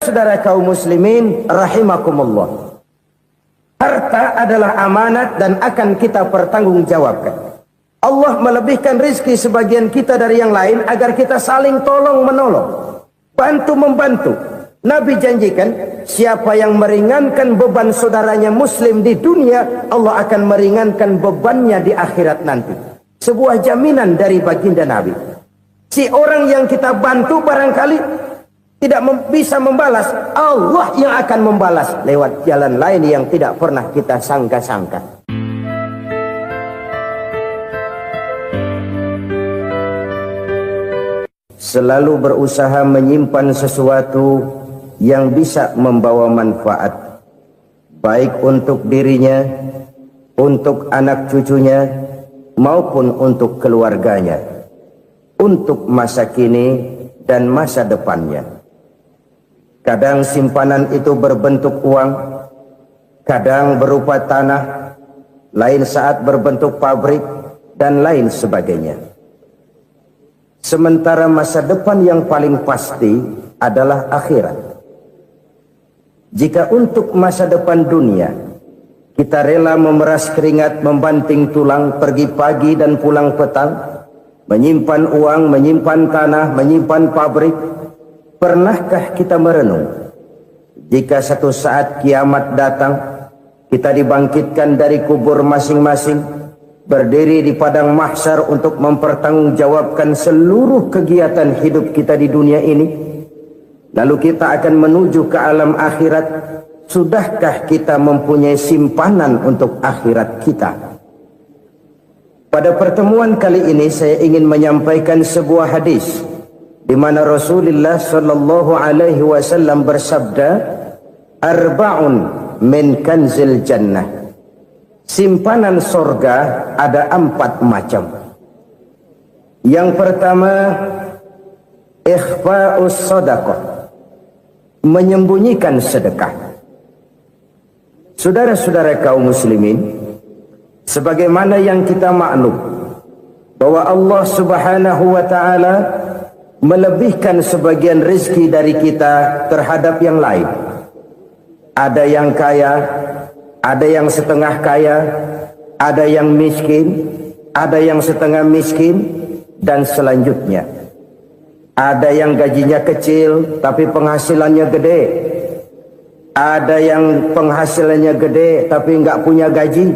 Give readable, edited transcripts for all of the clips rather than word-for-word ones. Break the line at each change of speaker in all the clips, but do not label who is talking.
Saudara kaum muslimin rahimakumullah, harta adalah amanat dan akan kita pertanggungjawabkan. Allah melebihkan rizki sebagian kita dari yang lain agar kita saling tolong menolong, bantu membantu. Nabi janjikan, siapa yang meringankan beban saudaranya muslim di dunia, Allah akan meringankan bebannya di akhirat nanti. Sebuah jaminan dari baginda Nabi. Si orang yang kita bantu barangkali tidak bisa membalas, Allah yang akan membalas lewat jalan lain yang tidak pernah kita sangka-sangka. Selalu berusaha menyimpan sesuatu yang bisa membawa manfaat, baik untuk dirinya, untuk anak cucunya, maupun untuk keluarganya, untuk masa kini dan masa depannya. Kadang simpanan itu berbentuk uang, kadang berupa tanah, lain saat berbentuk pabrik, dan lain sebagainya. Sementara masa depan yang paling pasti adalah akhirat. Jika untuk masa depan dunia kita rela memeras keringat, membanting tulang, pergi pagi dan pulang petang, menyimpan uang, menyimpan tanah, menyimpan pabrik, pernahkah kita merenung jika satu saat kiamat datang, kita dibangkitkan dari kubur masing-masing, berdiri di padang mahsyar untuk mempertanggungjawabkan seluruh kegiatan hidup kita di dunia ini, lalu kita akan menuju ke alam akhirat. Sudahkah kita mempunyai simpanan untuk akhirat kita? Pada pertemuan kali ini saya ingin menyampaikan sebuah hadis di mana Rasulullah sallallahu alaihi wasallam bersabda, arba'un min kanzil jannah. Simpanan sorga ada 4 macam. Yang pertama, ikhfa'us sadaqah, menyembunyikan sedekah. Saudara-saudara kaum muslimin, sebagaimana yang kita maklum bahwa Allah subhanahu wa ta'ala melebihkan sebagian rezeki dari kita terhadap yang lain. Ada yang kaya, ada yang setengah kaya, ada yang miskin, ada yang setengah miskin, dan selanjutnya. Ada yang gajinya kecil tapi penghasilannya gede. Ada yang penghasilannya gede tapi nggak punya gaji.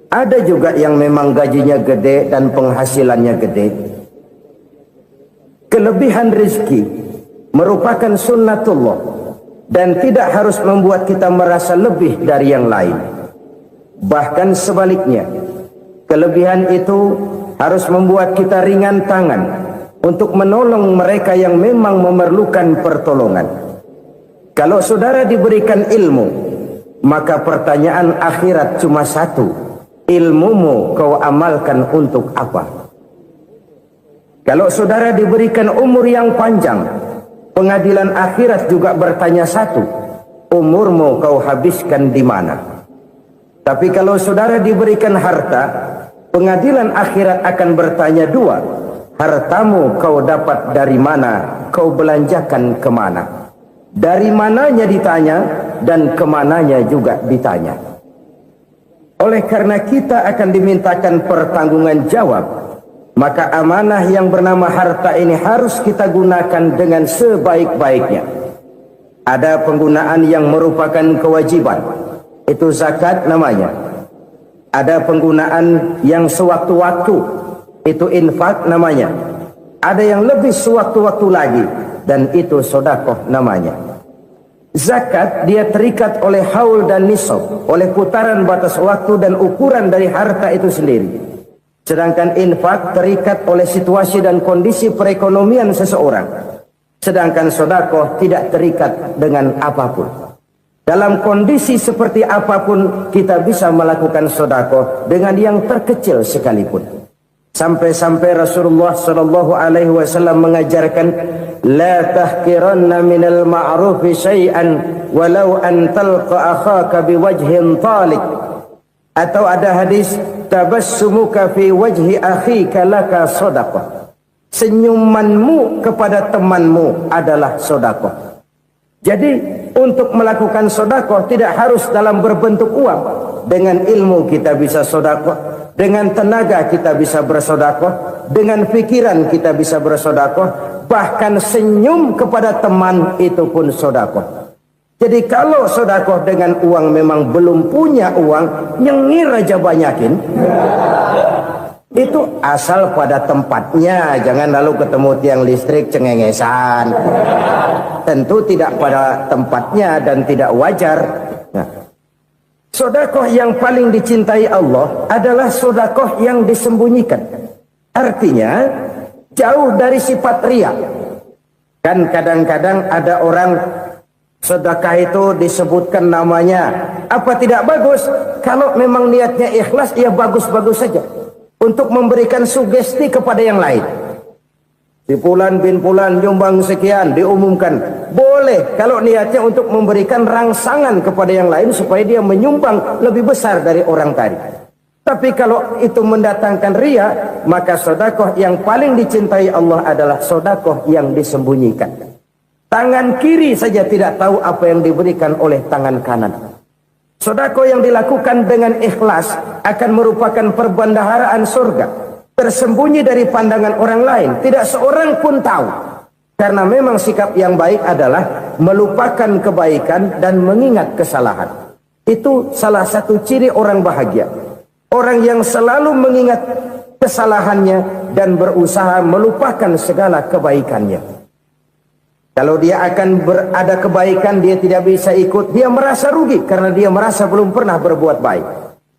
Ada juga yang memang gajinya gede dan penghasilannya gede. Kelebihan rezeki merupakan sunnatullah dan tidak harus membuat kita merasa lebih dari yang lain. Bahkan sebaliknya, kelebihan itu harus membuat kita ringan tangan untuk menolong mereka yang memang memerlukan pertolongan. Kalau saudara diberikan ilmu, maka pertanyaan akhirat cuma satu, ilmumu kau amalkan untuk apa? Kalau saudara diberikan umur yang panjang, pengadilan akhirat juga bertanya satu, umurmu kau habiskan di mana? Tapi kalau saudara diberikan harta, pengadilan akhirat akan bertanya dua, hartamu kau dapat dari mana, kau belanjakan kemana? Dari mananya ditanya dan kemananya juga ditanya. Oleh karena kita akan dimintakan pertanggungan jawab, maka amanah yang bernama harta ini harus kita gunakan dengan sebaik-baiknya. Ada penggunaan yang merupakan kewajiban, itu zakat namanya. Ada penggunaan yang sewaktu-waktu, itu infak namanya. Ada yang lebih sewaktu-waktu lagi, dan itu sedekah namanya. Zakat dia terikat oleh haul dan nisab, oleh putaran batas waktu dan ukuran dari harta itu sendiri. Sedangkan infak terikat oleh situasi dan kondisi perekonomian seseorang. Sedangkan sedekah tidak terikat dengan apapun. Dalam kondisi seperti apapun kita bisa melakukan sedekah dengan yang terkecil sekalipun. Sampai-sampai Rasulullah sallallahu alaihi wasallam mengajarkan, la tahqiranna minal ma'rufi syai'an walau an talqa akhaka biwajhin talik. Atau ada hadis, tabassumuka fi wajhi akhika laka shadaqah. Senyumanmu kepada temanmu adalah sedekah. Jadi untuk melakukan sedekah tidak harus dalam berbentuk uang. Dengan ilmu kita bisa sedekah, dengan tenaga kita bisa bersedekah, dengan pikiran kita bisa bersedekah, bahkan senyum kepada teman itu pun sedekah. Jadi kalau sedekah dengan uang memang belum punya uang, nyengir aja banyakin. Itu asal pada tempatnya, jangan lalu ketemu tiang listrik cengengesan. Tentu tidak pada tempatnya dan tidak wajar. Nah, sedekah yang paling dicintai Allah adalah sedekah yang disembunyikan. Artinya jauh dari sifat riya. Kan kadang-kadang ada orang sedekah itu disebutkan namanya. Apa tidak bagus? Kalau memang niatnya ikhlas, ya bagus-bagus saja. Untuk memberikan sugesti kepada yang lain. Si Fulan bin Fulan nyumbang sekian, diumumkan. Boleh kalau niatnya untuk memberikan rangsangan kepada yang lain supaya dia menyumbang lebih besar dari orang tadi. Tapi kalau itu mendatangkan riya, maka sedekah yang paling dicintai Allah adalah sedekah yang disembunyikan. Tangan kiri saja tidak tahu apa yang diberikan oleh tangan kanan. Sedekah yang dilakukan dengan ikhlas akan merupakan perbendaharaan surga, tersembunyi dari pandangan orang lain, tidak seorang pun tahu. Karena memang sikap yang baik adalah melupakan kebaikan dan mengingat kesalahan. Itu salah satu ciri orang bahagia. Orang yang selalu mengingat kesalahannya dan berusaha melupakan segala kebaikannya. Kalau dia akan berada kebaikan, dia tidak bisa ikut, dia merasa rugi karena dia merasa belum pernah berbuat baik.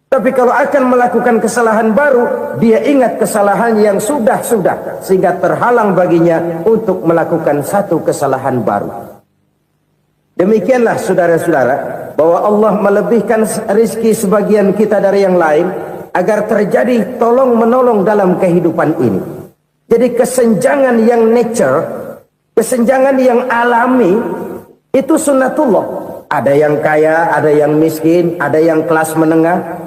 Tapi kalau akan melakukan kesalahan baru, dia ingat kesalahan yang sudah-sudah, sehingga terhalang baginya untuk melakukan satu kesalahan baru. Demikianlah saudara-saudara, bahwa Allah melebihkan rizki sebagian kita dari yang lain, agar terjadi tolong-menolong dalam kehidupan ini. Jadi kesenjangan yang nature, kesenjangan yang alami, itu sunnatullah. Ada yang kaya, ada yang miskin, ada yang kelas menengah.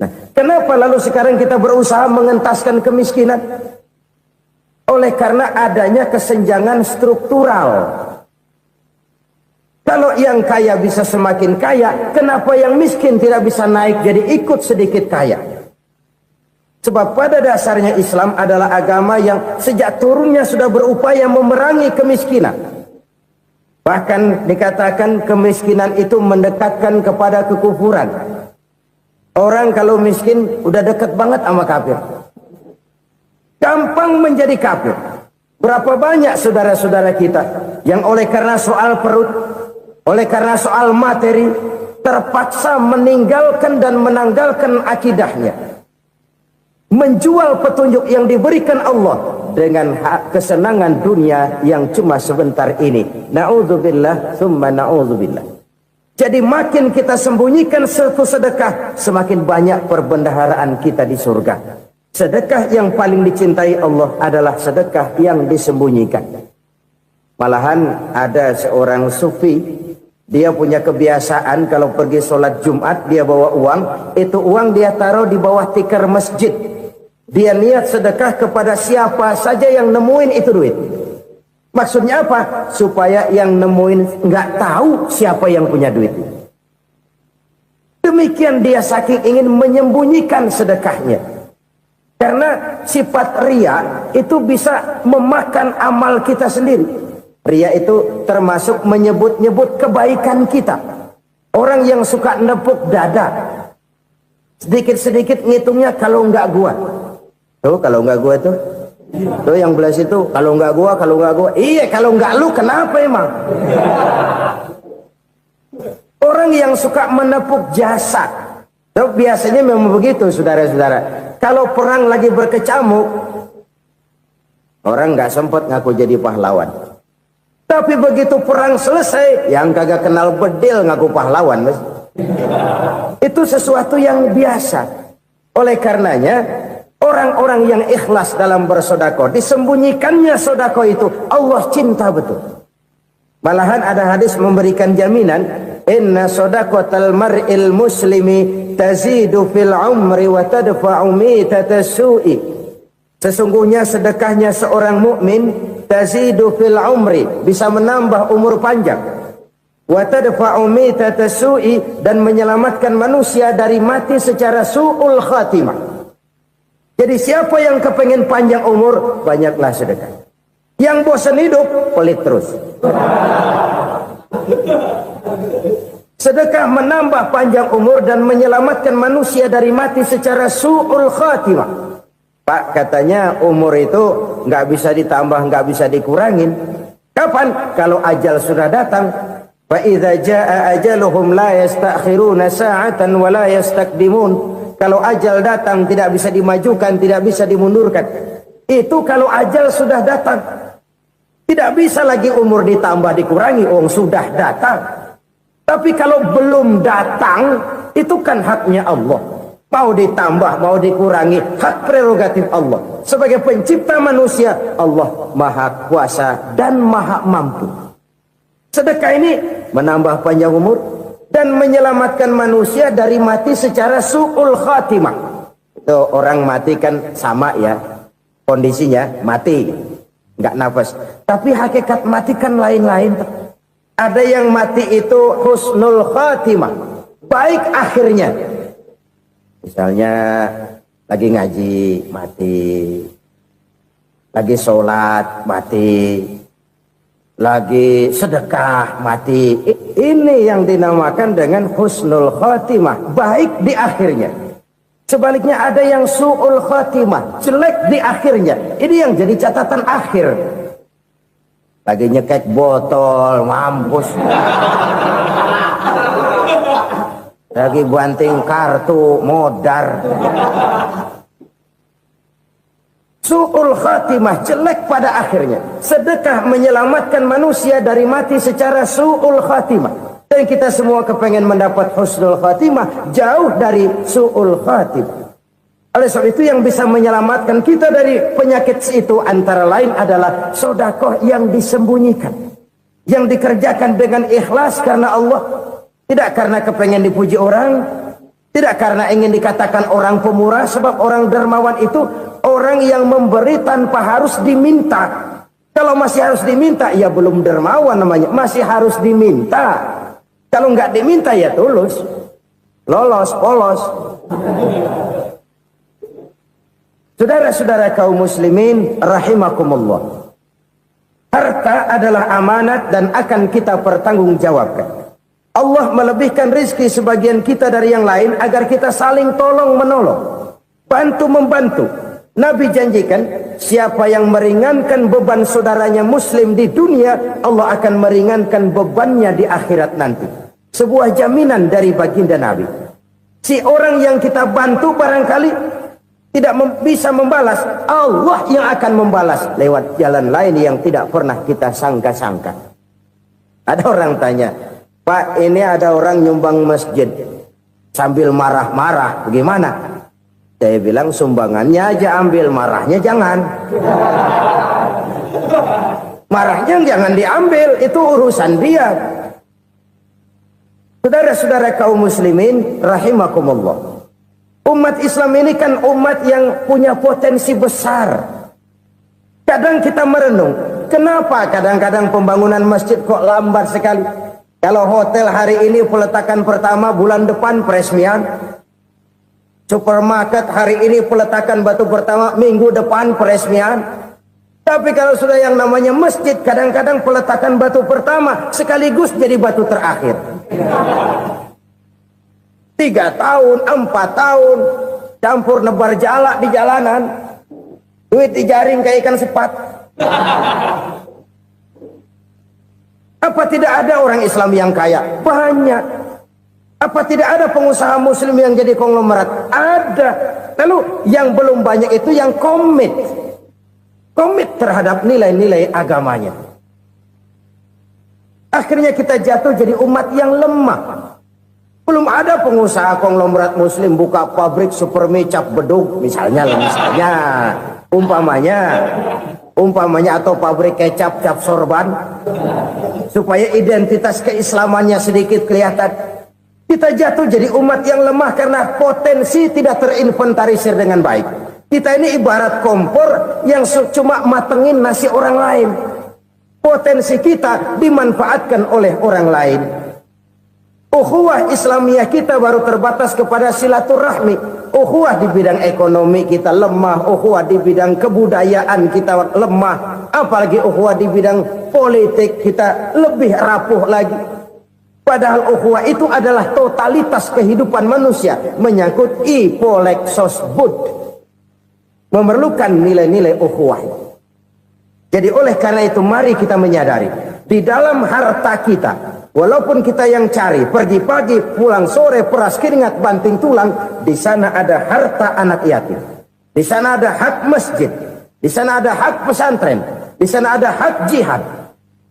Nah, kenapa lalu sekarang kita berusaha mengentaskan kemiskinan? Oleh karena adanya kesenjangan struktural. Kalau yang kaya bisa semakin kaya, kenapa yang miskin tidak bisa naik jadi ikut sedikit kaya? Sebab pada dasarnya Islam adalah agama yang sejak turunnya sudah berupaya memerangi kemiskinan. Bahkan dikatakan kemiskinan itu mendekatkan kepada kekufuran. Orang kalau miskin udah dekat banget sama kafir. Gampang menjadi kafir. Berapa banyak saudara-saudara kita yang oleh karena soal perut, oleh karena soal materi, terpaksa meninggalkan dan menanggalkan akidahnya. Menjual petunjuk yang diberikan Allah dengan kesenangan dunia yang cuma sebentar ini. Na'udzubillah, summa na'udzubillah. Jadi makin kita sembunyikan satu sedekah, semakin banyak perbendaharaan kita di surga. Sedekah yang paling dicintai Allah adalah sedekah yang disembunyikan. Malahan ada seorang sufi, dia punya kebiasaan kalau pergi sholat Jumat dia bawa uang, itu uang dia taruh di bawah tikar masjid. Dia niat sedekah kepada siapa saja yang nemuin itu duit. Maksudnya apa? Supaya yang nemuin nggak tahu siapa yang punya duit. Demikian dia saking ingin menyembunyikan sedekahnya. Karena sifat riya itu bisa memakan amal kita sendiri. Riya itu termasuk menyebut-nyebut kebaikan kita. Orang yang suka nepuk dada, sedikit-sedikit ngitungnya kalau nggak gua. Tuh kalau nggak gua tuh yang belas itu kalau nggak gua. Iya kalau nggak lu kenapa emang? Orang yang suka menepuk jasa, tuh biasanya memang begitu saudara-saudara. Kalau perang lagi berkecamuk, orang nggak sempat ngaku jadi pahlawan. Tapi begitu perang selesai, yang kagak kenal bedil ngaku pahlawan, mas. Itu sesuatu yang biasa. Oleh karenanya, orang-orang yang ikhlas dalam bersedekah, disembunyikannya sedekah itu Allah cinta betul. Malahan ada hadis memberikan jaminan, inna shadaqatal mar'il muslimi tazidu fil umri wa tadfa'u mitatas su'i. Sesungguhnya sedekahnya seorang mukmin tazidu fil umri, bisa menambah umur panjang, wa tadfa'u mitata su'i, dan menyelamatkan manusia dari mati secara su'ul khatimah. Jadi siapa yang kepengen panjang umur, banyaklah sedekah. Yang bosan hidup, pelit terus. Sedekah menambah panjang umur dan menyelamatkan manusia dari mati secara su'ul khatimah. Pak, katanya umur itu nggak bisa ditambah, nggak bisa dikurangin. Kapan? Kalau ajal sudah datang. Fa idza jaa ajaluhum la yastakhiruna sa'atan wa la yastaqdimun. Kalau ajal datang tidak bisa dimajukan, tidak bisa dimundurkan. Itu kalau ajal sudah datang. Tidak bisa lagi umur ditambah dikurangi, sudah datang. Tapi kalau belum datang, itu kan haknya Allah. Mau ditambah, mau dikurangi, hak prerogatif Allah. Sebagai pencipta manusia, Allah maha kuasa dan maha mampu. Sedekah ini menambah panjang umur dan menyelamatkan manusia dari mati secara su'ul khatimah. Itu orang mati kan sama ya, kondisinya mati, nggak nafas. Tapi hakikat mati kan lain-lain. Ada yang mati itu husnul khatimah, baik akhirnya. Misalnya lagi ngaji mati, lagi sholat mati, lagi sedekah mati. Ini yang dinamakan dengan husnul khatimah, baik di akhirnya. Sebaliknya ada yang su'ul khatimah, jelek di akhirnya. Ini yang jadi catatan akhir. Lagi nyekek botol, mampus. Lagi banting kartu, modar. Su'ul khatimah, jelek pada akhirnya. Sedekah menyelamatkan manusia dari mati secara su'ul khatimah. Dan kita semua kepengen mendapat husnul khatimah, jauh dari su'ul khatimah. Oleh sebab itu yang bisa menyelamatkan kita dari penyakit itu antara lain adalah sedekah yang disembunyikan, yang dikerjakan dengan ikhlas karena Allah, tidak karena kepengen dipuji orang, tidak karena ingin dikatakan orang pemurah. Sebab orang dermawan itu orang yang memberi tanpa harus diminta. Kalau masih harus diminta, ya belum dermawan namanya, masih harus diminta. Kalau nggak diminta ya tulus, lolos, polos. Saudara-saudara kaum muslimin rahimakumullah. Harta adalah amanat dan akan kita pertanggungjawabkan. Allah melebihkan rizki sebagian kita dari yang lain agar kita saling tolong menolong, bantu membantu. Nabi janjikan siapa yang meringankan beban saudaranya muslim di dunia, Allah akan meringankan bebannya di akhirat nanti. Sebuah jaminan dari baginda Nabi. Si orang yang kita bantu barangkali tidak bisa membalas, Allah yang akan membalas lewat jalan lain yang tidak pernah kita sangka-sangka. Ada orang tanya, Pak, ini ada orang nyumbang masjid sambil marah-marah, bagaimana? Saya bilang sumbangannya aja ambil, marahnya jangan. Marahnya jangan diambil, itu urusan dia. Saudara-saudara kaum muslimin rahimakumullah. Umat Islam ini kan umat yang punya potensi besar. Kadang kita merenung, kenapa kadang-kadang pembangunan masjid kok lambat sekali? Kalau hotel hari ini peletakan pertama, bulan depan peresmian. Supermarket hari ini peletakan batu pertama, minggu depan peresmian. Tapi kalau sudah yang namanya masjid, kadang-kadang peletakan batu pertama sekaligus jadi batu terakhir. 3 tahun, 4 tahun, campur nebar jalak di jalanan, duit dijaring kayak ikan sepat. Apa tidak ada orang Islam yang kaya? Banyak. Apa tidak ada pengusaha muslim yang jadi konglomerat? Ada. Lalu yang belum banyak itu yang komit terhadap nilai-nilai agamanya. Akhirnya kita jatuh jadi umat yang lemah. Belum ada pengusaha konglomerat muslim buka pabrik supermi cap bedug misalnya umpamanya atau pabrik kecap cap sorban supaya identitas keislamannya sedikit kelihatan. Kita jatuh jadi umat yang lemah karena potensi tidak terinventarisir dengan baik. Kita ini ibarat kompor yang cuma matengin nasi orang lain. Potensi kita dimanfaatkan oleh orang lain. Ukhuwah Islamiyah kita baru terbatas kepada silaturahmi. Ukhuwah di bidang ekonomi kita lemah, ukhuwah di bidang kebudayaan kita lemah, apalagi ukhuwah di bidang politik kita lebih rapuh lagi. Padahal ukhuwah itu adalah totalitas kehidupan manusia, menyangkut ipolek sosbud, memerlukan nilai-nilai ukhuwah. Jadi oleh karena itu mari kita menyadari di dalam harta kita, walaupun kita yang cari pergi pagi pulang sore peras keringat banting tulang, di sana ada harta anak yatim, di sana ada hak masjid, di sana ada hak pesantren, di sana ada hak jihad.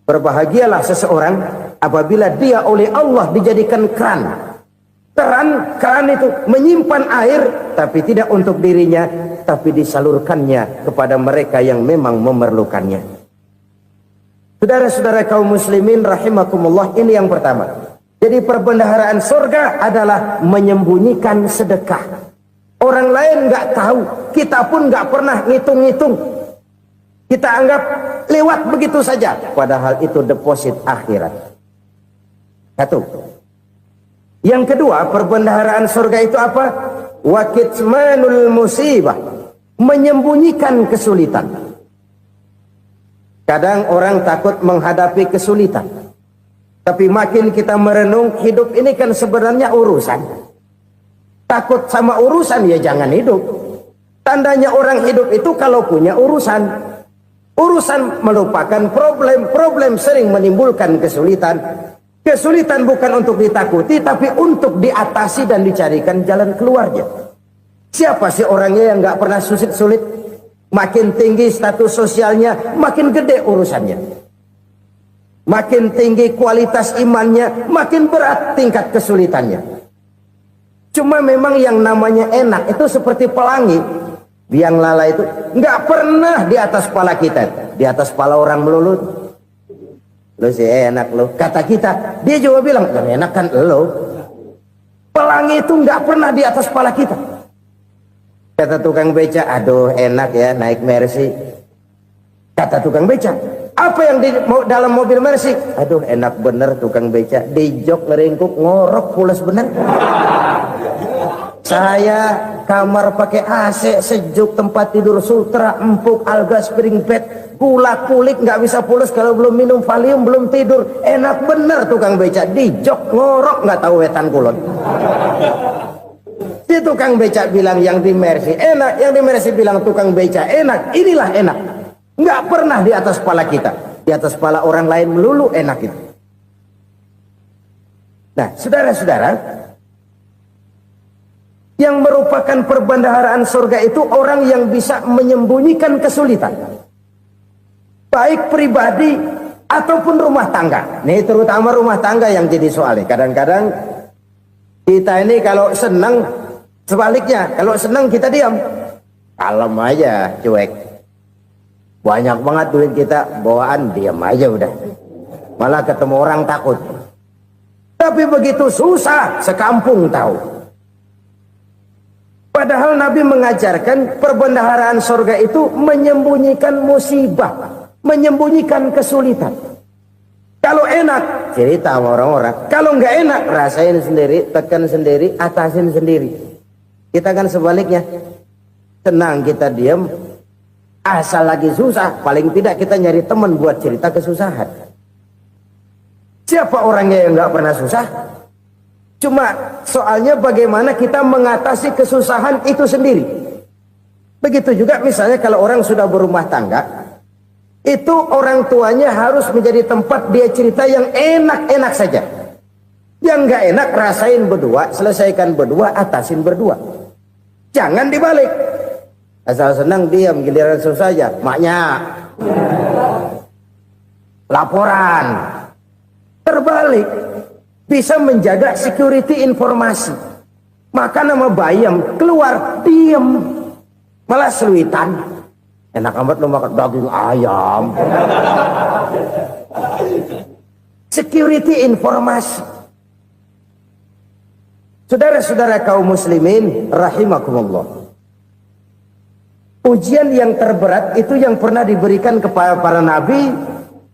Berbahagialah seseorang apabila dia oleh Allah dijadikan keran. Keran itu menyimpan air, tapi tidak untuk dirinya, tapi disalurkannya kepada mereka yang memang memerlukannya. Saudara-saudara kaum muslimin rahimakumullah, ini yang pertama. Jadi perbendaharaan surga adalah menyembunyikan sedekah. Orang lain nggak tahu, kita pun nggak pernah ngitung-ngitung. Kita anggap lewat begitu saja, padahal itu deposit akhirat. Satu. Yang kedua, perbendaharaan surga itu apa? Wa kitmanul musibah, menyembunyikan kesulitan. Kadang orang takut menghadapi kesulitan, tapi makin kita merenung, hidup ini kan sebenarnya urusan. Takut sama urusan ya jangan hidup. Tandanya orang hidup itu kalau punya urusan. Urusan melupakan problem, problem sering menimbulkan kesulitan. Kesulitan bukan untuk ditakuti, tapi untuk diatasi dan dicarikan jalan keluarnya. Siapa sih orangnya yang nggak pernah sulit-sulit? Makin tinggi status sosialnya, makin gede urusannya. Makin tinggi kualitas imannya, makin berat tingkat kesulitannya. Cuma memang yang namanya enak itu seperti pelangi. Biang lala itu nggak pernah di atas kepala kita, di atas kepala orang melulu. Lo sih enak lo, kata kita. Dia juga bilang yang enak kan lo. Pelangi itu nggak pernah di atas kepala kita. Kata tukang beca, aduh enak ya naik Mercy. Kata tukang beca, apa yang di dalam mobil Mercy? Aduh enak bener tukang beca, di jok ngeringkuk ngorok pulas bener. Saya kamar pakai AC sejuk, tempat tidur sutra empuk, alga spring bed, gula kulik nggak bisa pulas kalau belum minum Valium, belum tidur. Enak bener tukang beca, di jok ngorok nggak tahu wetan kulon. Si tukang beca bilang yang di Mercy enak, yang di Mercy bilang tukang beca enak. Inilah enak, nggak pernah di atas kepala kita, di atas kepala orang lain melulu enak itu. Nah saudara-saudara, yang merupakan perbendaharaan surga itu orang yang bisa menyembunyikan kesulitan, baik pribadi ataupun rumah tangga. Nih terutama rumah tangga yang jadi soalnya. Kadang-kadang kita ini kalau senang, sebaliknya kalau senang kita diam, kalem aja, cuek. Banyak banget duit kita bawaan, diam aja udah. Malah ketemu orang takut. Tapi begitu susah, sekampung tahu. Padahal Nabi mengajarkan perbendaharaan surga itu menyembunyikan musibah, menyembunyikan kesulitan. Kalau enak, cerita sama orang-orang. Kalau nggak enak, rasain sendiri, tekan sendiri, atasin sendiri. Kita kan sebaliknya. Tenang kita diam, asal lagi susah, paling tidak kita nyari teman buat cerita kesusahan. Siapa orangnya yang nggak pernah susah? Cuma soalnya bagaimana kita mengatasi kesusahan itu sendiri. Begitu juga misalnya kalau orang sudah berumah tangga, itu orang tuanya harus menjadi tempat dia cerita yang enak-enak saja. Yang nggak enak rasain berdua, selesaikan berdua, atasin berdua. Jangan dibalik. Asal senang diam, giliran susah saja. Maknya laporan. Terbalik. Bisa menjaga security informasi. Maka nama bayam keluar diam, malah seluitan. Enak amat lo makan daging ayam. Security informasi. Saudara-saudara kaum muslimin rahimakumullah. Ujian yang terberat itu yang pernah diberikan kepada para nabi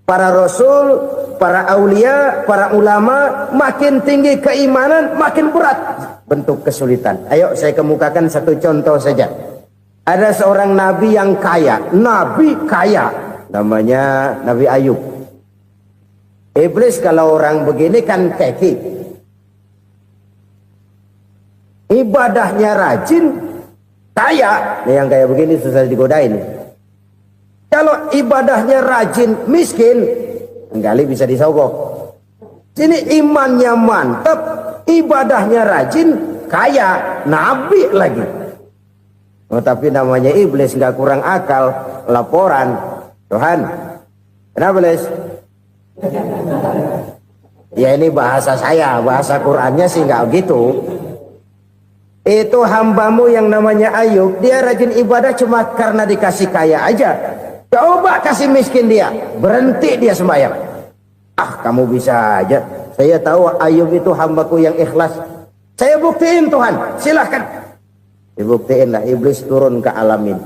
para rasul, para aulia, para ulama, makin tinggi keimanan, makin berat bentuk kesulitan. Ayo saya kemukakan satu contoh saja. Ada seorang nabi yang kaya, nabi kaya, namanya Nabi Ayub. Iblis kalau orang begini kan keki, ibadahnya rajin, kaya. Nih yang kayak begini susah digodain. Kalau ibadahnya rajin, miskin, kali bisa disogok. Sini imannya mantap, ibadahnya rajin, kaya, nabi lagi. Oh, tapi namanya iblis nggak kurang akal. Laporan, Tuhan, kenapa Les? Ya ini bahasa saya, bahasa Qurannya sih nggak gitu. Itu hambamu yang namanya Ayub, dia rajin ibadah cuma karena dikasih kaya aja. Coba kasih miskin dia, berhenti dia sembahyang. Ah, kamu bisa aja. Saya tahu Ayub itu hambaku yang ikhlas. Saya buktiin Tuhan, silahkan. Dibuktiin lah, iblis turun ke alamin.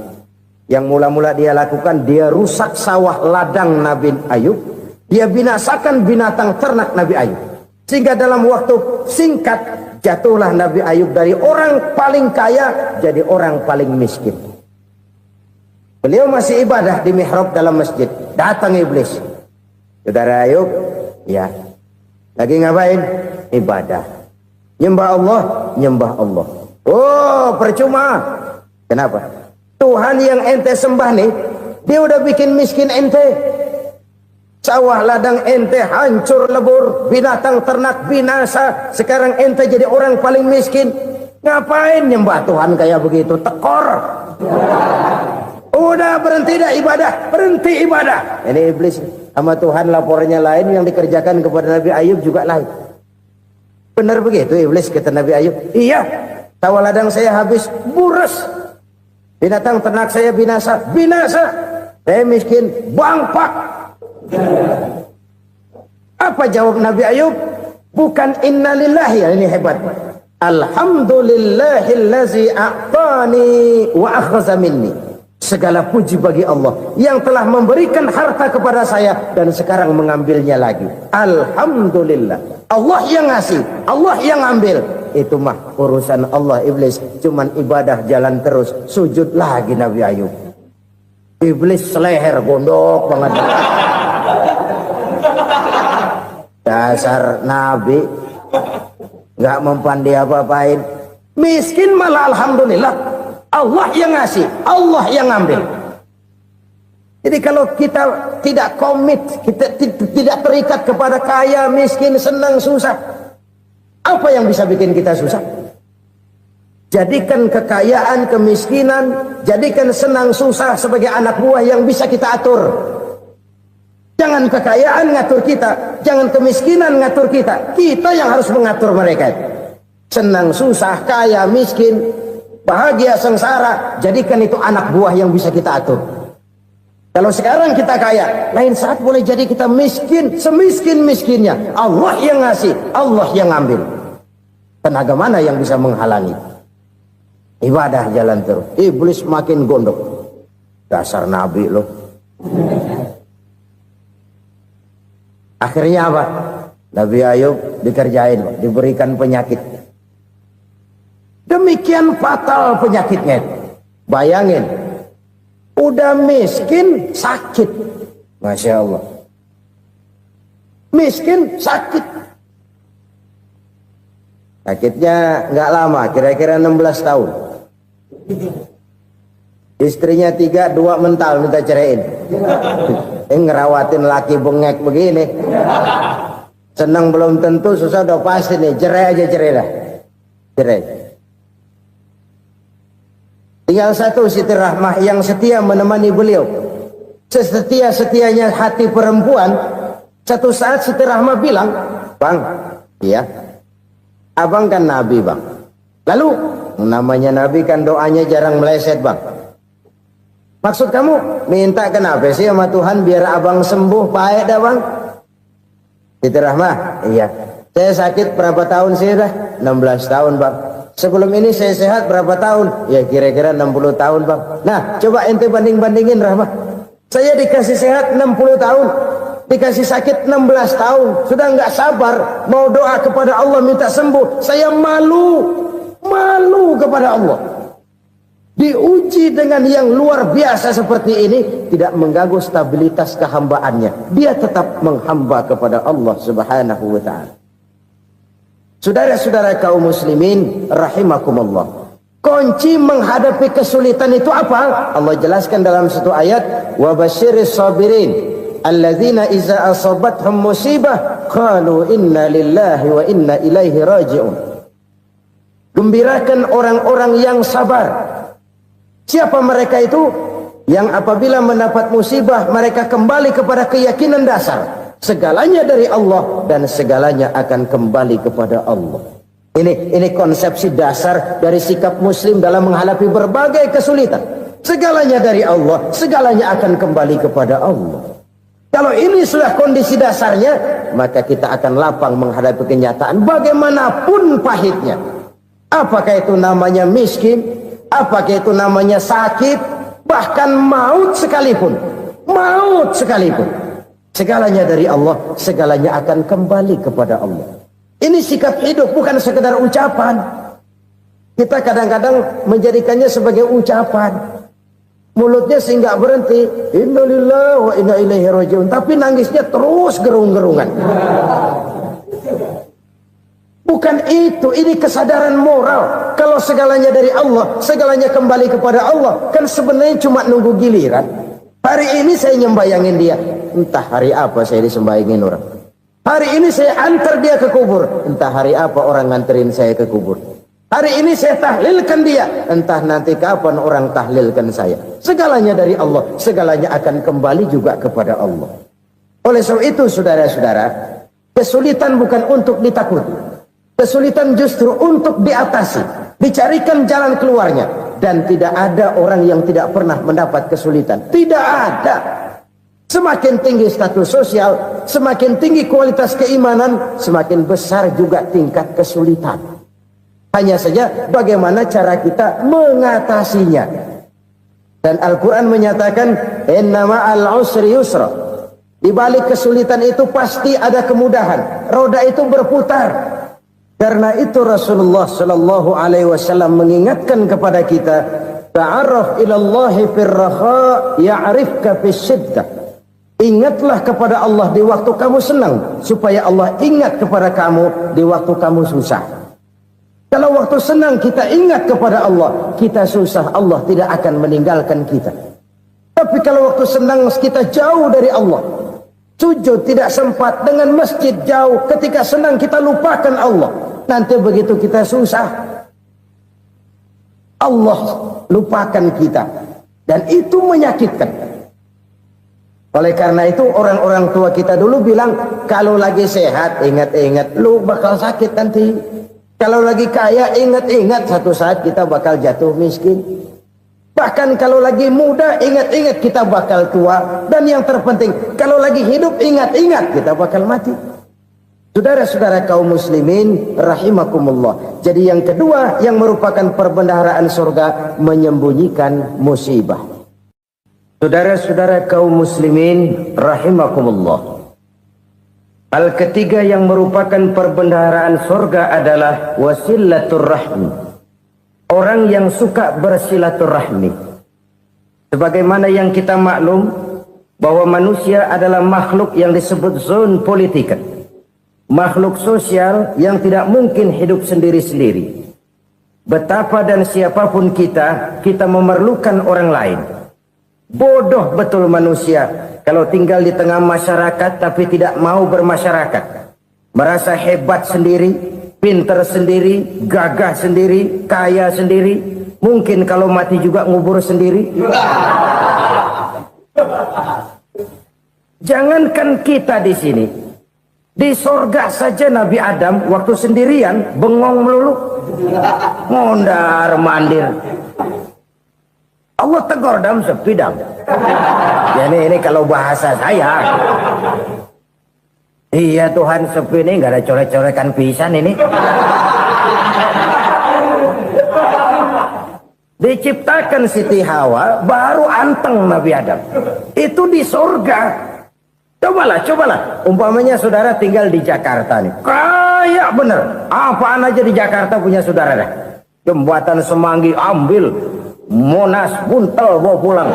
Yang mula-mula dia lakukan, dia rusak sawah ladang Nabi Ayub. Dia binasakan binatang ternak Nabi Ayub. Sehingga dalam waktu singkat, jatuhlah Nabi Ayub dari orang paling kaya jadi orang paling miskin. Beliau masih ibadah di mihrab dalam masjid. Datang iblis. Saudara Ayub, ya, lagi ngapain? Ibadah. Nyembah Allah, nyembah Allah. Oh, percuma. Kenapa? Tuhan yang ente sembah nih, dia udah bikin miskin ente. Sawah ladang ente hancur lebur, binatang ternak binasa. Sekarang ente jadi orang paling miskin. Ngapain nyembah Tuhan kayak begitu? Tekor. Udah berhenti dah ibadah, berhenti ibadah. Ini iblis sama Tuhan laporannya lain, yang dikerjakan kepada Nabi Ayub juga lain. Benar begitu iblis kata Nabi Ayub? Iya, sawah ladang saya habis, buras. Binatang ternak saya binasa, binasa. Saya miskin, bangpak. Apa jawab Nabi Ayub? Bukan innalillahi, ini hebat. Alhamdulillahillazi a'tani wa akhza minni. Segala puji bagi Allah yang telah memberikan harta kepada saya dan sekarang mengambilnya lagi. Alhamdulillah. Allah yang ngasih, Allah yang ambil. Itu mah urusan Allah. Iblis cuman ibadah jalan terus, sujud lagi Nabi Ayub. Iblis seleher gondok banget. Dasar Nabi nggak mempan dia apa-apain. Miskin malah alhamdulillah. Allah yang ngasih, Allah yang ngambil. Jadi kalau kita tidak komit, kita tidak terikat kepada kaya, miskin, senang, susah, apa yang bisa bikin kita susah? Jadikan kekayaan, kemiskinan, jadikan senang, susah sebagai anak buah yang bisa kita atur. Jangan kekayaan ngatur kita, jangan kemiskinan ngatur kita. Kita yang harus mengatur mereka. Senang, susah, kaya, miskin, bahagia, sengsara, jadikan itu anak buah yang bisa kita atur. Kalau sekarang kita kaya, lain saat boleh jadi kita miskin, semiskin-miskinnya. Allah yang ngasih, Allah yang ngambil. Tenaga mana yang bisa menghalangi? Ibadah jalan terus. Iblis makin gondok. Dasar Nabi loh. Akhirnya apa? Nabi Ayub dikerjain, diberikan penyakit. Demikian fatal penyakitnya. Bayangin, udah miskin sakit. Masya Allah. Miskin sakit. Sakitnya nggak lama, kira-kira 16 tahun. Istrinya 3, 2 mental minta ceraiin. Ngerawatin laki bengek begini. Senang belum tentu, susah udah pasti nih. Cerai aja, cerai dah. Cerai. Tinggal satu Siti Rahmah yang setia menemani beliau. Sesetia-setianya hati perempuan. Satu saat Siti Rahmah bilang, "Bang, iya, abang kan Nabi bang. Lalu namanya Nabi kan doanya jarang meleset bang. Maksud kamu minta kenapa sih sama Tuhan biar abang sembuh baik dah bang?" Siti Rahmah, iya. Saya sakit berapa tahun sih dah? 16 tahun bang. Sebelum ini saya sehat berapa tahun? Ya kira-kira 60 tahun bang. Nah coba ente banding-bandingin Rahmah. Saya dikasih sehat 60 tahun. dikasih sakit 16 tahun, sudah nggak sabar mau doa kepada Allah minta sembuh. Saya malu kepada Allah. Diuji dengan yang luar biasa seperti ini, tidak mengganggu stabilitas kehambaannya. Dia tetap menghamba kepada Allah Subhanahu wa ta'ala. Saudara-saudara kaum muslimin rahimakumullah, kunci menghadapi kesulitan itu apa? Allah jelaskan dalam satu ayat, wa basyiris sabirin alladzina iza asabathum musibah qalu inna lillahi wa inna ilaihi raji'un. Gembirakan orang-orang yang sabar. Siapa mereka itu? Yang apabila mendapat musibah mereka kembali kepada keyakinan dasar, segalanya dari Allah dan segalanya akan kembali kepada Allah. Ini konsepsi dasar dari sikap muslim dalam menghadapi berbagai kesulitan. Segalanya dari Allah, segalanya akan kembali kepada Allah. Kalau ini sudah kondisi dasarnya, maka kita akan lapang menghadapi kenyataan bagaimanapun pahitnya. Apakah itu namanya miskin, apakah itu namanya sakit, bahkan maut sekalipun. Segalanya dari Allah, segalanya akan kembali kepada Allah. Ini sikap hidup, bukan sekedar ucapan. Kita kadang-kadang menjadikannya sebagai ucapan. Mulutnya sehingga berhenti, innalillahi wa inna ilaihi raji'un, tapi nangisnya terus gerung-gerungan. Bukan itu, ini kesadaran moral. Kalau segalanya dari Allah, segalanya kembali kepada Allah, kan sebenarnya cuma nunggu giliran. Hari ini saya nyembayangin dia, entah hari apa saya disembayangin orang. Hari ini saya antar dia ke kubur, entah hari apa orang nganterin saya ke kubur. Hari ini saya tahlilkan dia, entah nanti kapan orang tahlilkan saya. Segalanya dari Allah, segalanya akan kembali juga kepada Allah. Oleh sebab itu saudara-saudara, kesulitan bukan untuk ditakuti. Kesulitan justru untuk diatasi, dicarikan jalan keluarnya. Dan tidak ada orang yang tidak pernah mendapat kesulitan. Tidak ada. Semakin tinggi status sosial, semakin tinggi kualitas keimanan, semakin besar juga tingkat kesulitan. Hanya saja bagaimana cara kita mengatasinya. Dan Al-Quran menyatakan, inna ma'al usri yusra. Di balik kesulitan itu pasti ada kemudahan. Roda itu berputar. Karena itu Rasulullah Sallallahu Alaihi Wasallam mengingatkan kepada kita, ta'arraf ilallahi firraha ya'rifka fisyiddah. Ingatlah kepada Allah di waktu kamu senang, supaya Allah ingat kepada kamu di waktu kamu susah. Kalau waktu senang kita ingat kepada Allah, kita susah, Allah tidak akan meninggalkan kita. Tapi kalau waktu senang kita jauh dari Allah, sujud tidak sempat, dengan masjid jauh, ketika senang kita lupakan Allah. Nanti begitu kita susah, Allah lupakan kita. Dan itu menyakitkan. Oleh karena itu orang-orang tua kita dulu bilang, kalau lagi sehat ingat-ingat lu bakal sakit nanti. Kalau lagi kaya ingat-ingat satu saat kita bakal jatuh miskin. Bahkan kalau lagi muda ingat-ingat kita bakal tua. Dan yang terpenting, kalau lagi hidup ingat-ingat kita bakal mati. Saudara-saudara kaum muslimin rahimakumullah. Jadi yang kedua yang merupakan perbendaharaan surga, menyembunyikan musibah. Saudara-saudara kaum muslimin rahimakumullah. Hal ketiga yang merupakan perbendaharaan surga adalah wasilatur rahmi. Orang yang suka bersilaturahmi. Sebagaimana yang kita maklum bahwa manusia adalah makhluk yang disebut zon politika. Makhluk sosial yang tidak mungkin hidup sendiri-sendiri. Betapa dan siapapun kita memerlukan orang lain. Bodoh betul manusia kalau tinggal di tengah masyarakat tapi tidak mau bermasyarakat. Merasa hebat sendiri, pinter sendiri, gagah sendiri, kaya sendiri. Mungkin kalau mati juga ngubur sendiri. Jangankan kita di sini, di sorga saja Nabi Adam waktu sendirian bengong melulu, mondar mandir. Allah tegur dam sepi dam. Jadi ini kalau bahasa saya, iya Tuhan sepi ini nggak ada colek-colekan pisan ini. Diciptakan Siti Hawa baru anteng Nabi Adam. Itu di surga. Cobalah. Umpamanya saudara tinggal di Jakarta nih. Kayak bener. Apaan aja di Jakarta punya saudara dah. Jembatan Semanggi ambil. Monas, Buntel bawa pulang.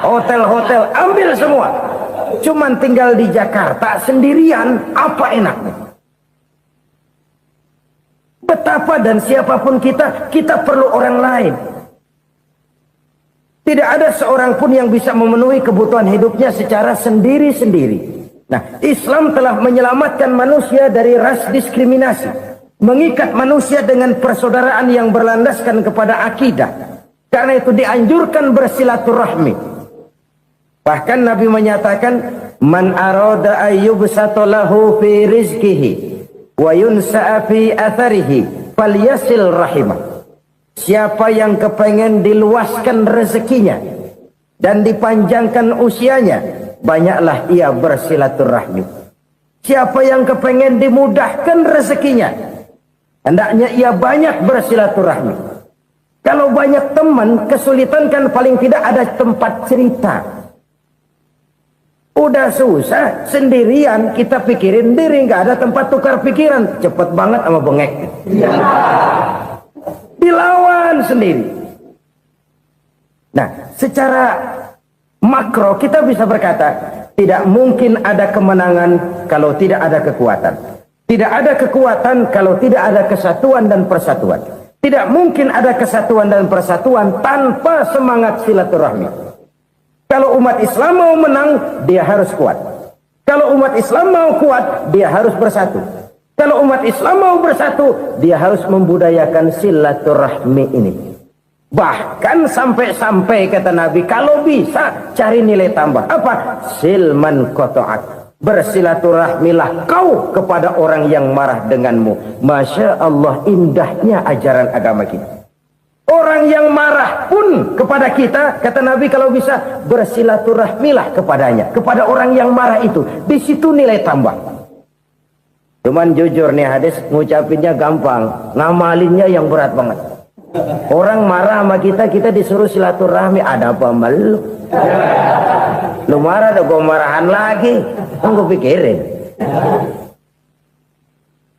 Hotel-hotel ambil semua. Cuman tinggal di Jakarta sendirian, apa enaknya? Betapa dan siapapun kita perlu orang lain. Tidak ada seorang pun yang bisa memenuhi kebutuhan hidupnya secara sendiri-sendiri. Nah, Islam telah menyelamatkan manusia dari ras diskriminasi. Mengikat manusia dengan persaudaraan yang berlandaskan kepada akidah. Karena itu dianjurkan bersilaturahmi. Bahkan Nabi menyatakan, man arada ayyubsata lahu fi rizqihi wa yunsa'a fi atharihi falyasil rahimah. Siapa yang kepengen diluaskan rezekinya dan dipanjangkan usianya, banyaklah ia bersilaturahmi. Siapa yang kepengen dimudahkan rezekinya, hendaknya ia banyak bersilaturahmi. Kalau banyak teman, kesulitan kan paling tidak ada tempat cerita. Udah susah, sendirian kita pikirin diri, nggak ada tempat tukar pikiran. Cepet banget sama bengek. Dilawan sendiri. Nah, secara makro kita bisa berkata, tidak mungkin ada kemenangan kalau tidak ada kekuatan. Tidak ada kekuatan kalau tidak ada kesatuan dan persatuan. Tidak mungkin ada kesatuan dan persatuan tanpa semangat silaturahmi. Kalau umat Islam mau menang, dia harus kuat. Kalau umat Islam mau kuat, dia harus bersatu. Kalau umat Islam mau bersatu, dia harus membudayakan silaturahmi ini. Bahkan sampai-sampai kata Nabi, kalau bisa cari nilai tambah. Apa? Silman qata'ak. Bersilaturahmilah kau kepada orang yang marah denganmu. Masya Allah, indahnya ajaran agama kita. Orang yang marah pun kepada kita, kata Nabi, kalau bisa bersilaturahmilah kepadanya, kepada orang yang marah itu. Di situ nilai tambah. Cuman jujur nih hadis, ngucapinnya gampang, ngamalinnya yang berat banget. Orang marah sama kita disuruh silaturahmi, ada apa malu? Lu marah tuh, gue marahan lagi. Tunggu pikirin.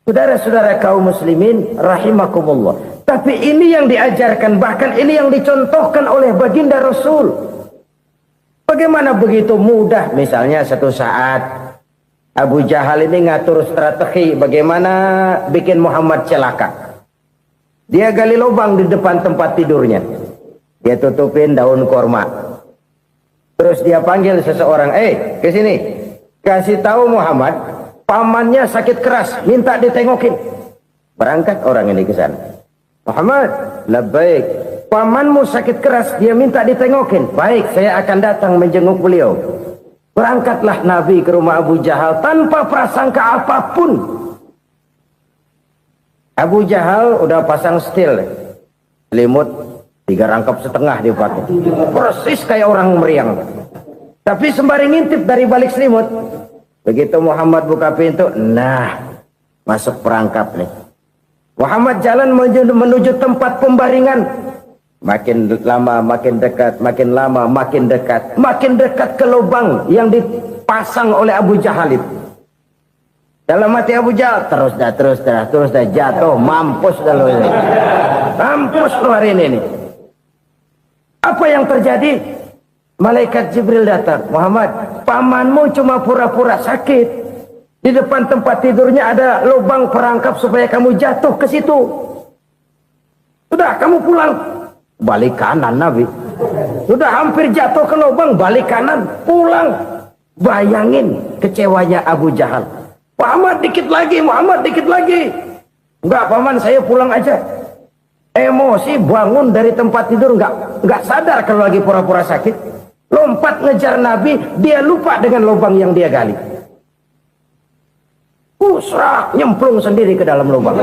Saudara-saudara kaum muslimin rahimakumullah. Tapi ini yang diajarkan, bahkan ini yang dicontohkan oleh baginda Rasul. Bagaimana begitu mudah, misalnya satu saat Abu Jahal ini ngatur strategi bagaimana bikin Muhammad celaka. Dia gali lubang di depan tempat tidurnya. Dia tutupin daun korma. Terus dia panggil seseorang, ke sini. Kasih tahu Muhammad, pamannya sakit keras, minta ditengokin. Berangkat orang ini ke sana. Muhammad, labbaik. Pamanmu sakit keras, dia minta ditengokin. Baik, saya akan datang menjenguk beliau. Berangkatlah Nabi ke rumah Abu Jahal tanpa prasangka apapun. Abu Jahal udah pasang setil, selimut 3 rangkap setengah dia pakai, persis kayak orang meriang. Tapi sembari ngintip dari balik selimut, begitu Muhammad buka pintu, nah masuk perangkap nih. Muhammad jalan menuju tempat pembaringan. Makin lama makin dekat, makin lama makin dekat, makin dekat ke lubang yang dipasang oleh Abu Jahal itu. Dalam hati Abu Jahal, terus dah jatuh, mampus dah lo ini. Mampus lo hari ini nih. Apa yang terjadi? Malaikat Jibril datang. Muhammad, pamanmu cuma pura-pura sakit. Di depan tempat tidurnya ada lubang perangkap supaya kamu jatuh ke situ. Sudah, kamu pulang. Balik kanan Nabi. Sudah hampir jatuh ke lubang, balik kanan, pulang. Bayangin kecewanya Abu Jahal. Muhammad dikit lagi. Enggak paman, saya pulang aja. Emosi bangun dari tempat tidur, enggak sadar kalau lagi pura-pura sakit. Lompat ngejar Nabi, dia lupa dengan lubang yang dia gali. Pusrak, nyemplung sendiri ke dalam lubang.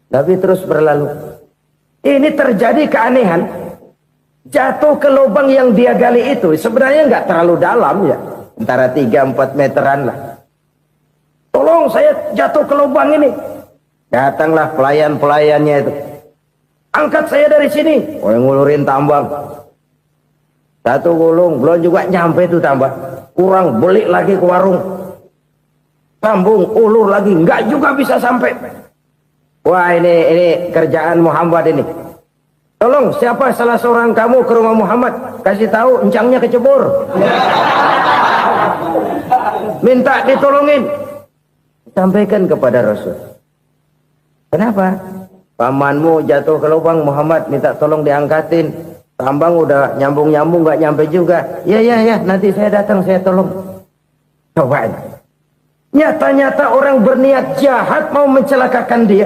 Nabi terus berlalu. Ini terjadi keanehan. Jatuh ke lubang yang dia gali itu sebenarnya nggak terlalu dalam ya, antara 3-4 meteran lah. Tolong saya jatuh ke lubang ini. Datanglah pelayan-pelayannya itu. Angkat saya dari sini. Oh, yang ngulurin tambang. Satu gulung, belum juga nyampe itu tambah. Kurang, beli lagi ke warung. Sambung, ulur lagi, enggak juga bisa sampai. Wah, ini kerjaan Muhammad ini. Tolong, siapa salah seorang kamu ke rumah Muhammad? Kasih tahu, encangnya kecebur. Minta ditolongin. Sampaikan kepada Rasul. Kenapa? Pamanmu jatuh ke lubang, Muhammad minta tolong diangkatin. Tambang udah nyambung-nyambung nggak nyampe juga. Ya, nanti saya datang, saya tolong. Coba. Nyata-nyata orang berniat jahat mau mencelakakan dia.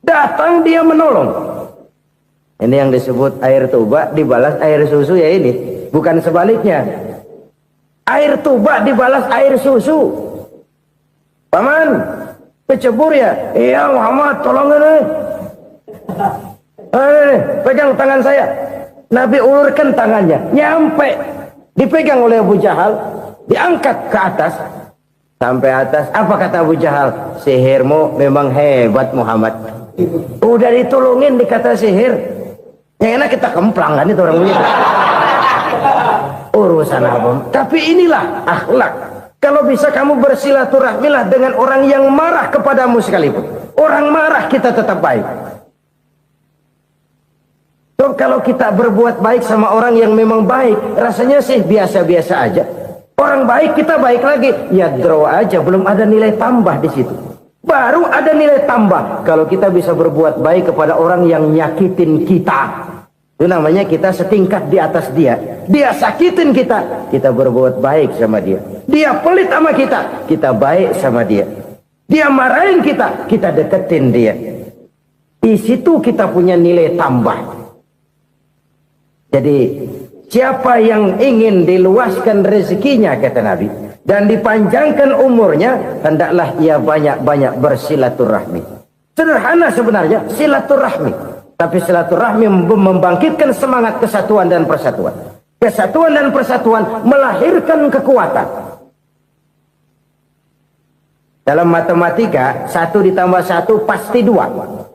Datang dia menolong. Ini yang disebut air tuba dibalas air susu ya ini. Bukan sebaliknya. Air tuba dibalas air susu. Paman, kecebur ya? Iya Muhammad, tolong ini. Pegang tangan saya. Nabi ulurkan tangannya. Nyampe. Dipegang oleh Abu Jahal. Diangkat ke atas. Sampai atas. Apa kata Abu Jahal? Sihirmu memang hebat Muhammad. Udah ditolongin dikata sihir. Yang enak kita kemplang kan itu orang begitu. Urusan apa? Tapi inilah akhlak. Kalau bisa kamu bersilaturahmilah dengan orang yang marah kepadamu sekalipun. Orang marah kita tetap baik. So, kalau kita berbuat baik sama orang yang memang baik, rasanya sih biasa-biasa aja. Orang baik kita baik lagi, ya draw aja, belum ada nilai tambah di situ. Baru ada nilai tambah kalau kita bisa berbuat baik kepada orang yang nyakitin kita. Itu namanya kita setingkat di atas dia. Dia sakitin kita, kita berbuat baik sama dia. Dia pelit sama kita baik sama dia. Dia marahin kita deketin dia. Di situ kita punya nilai tambah. Jadi siapa yang ingin diluaskan rezekinya kata Nabi dan dipanjangkan umurnya, hendaklah ia banyak-banyak bersilaturahmi. Sederhana sebenarnya silaturahmi, tapi silaturahmi membangkitkan semangat kesatuan dan persatuan. Kesatuan dan persatuan melahirkan kekuatan. Dalam matematika 1 ditambah 1 pasti 2.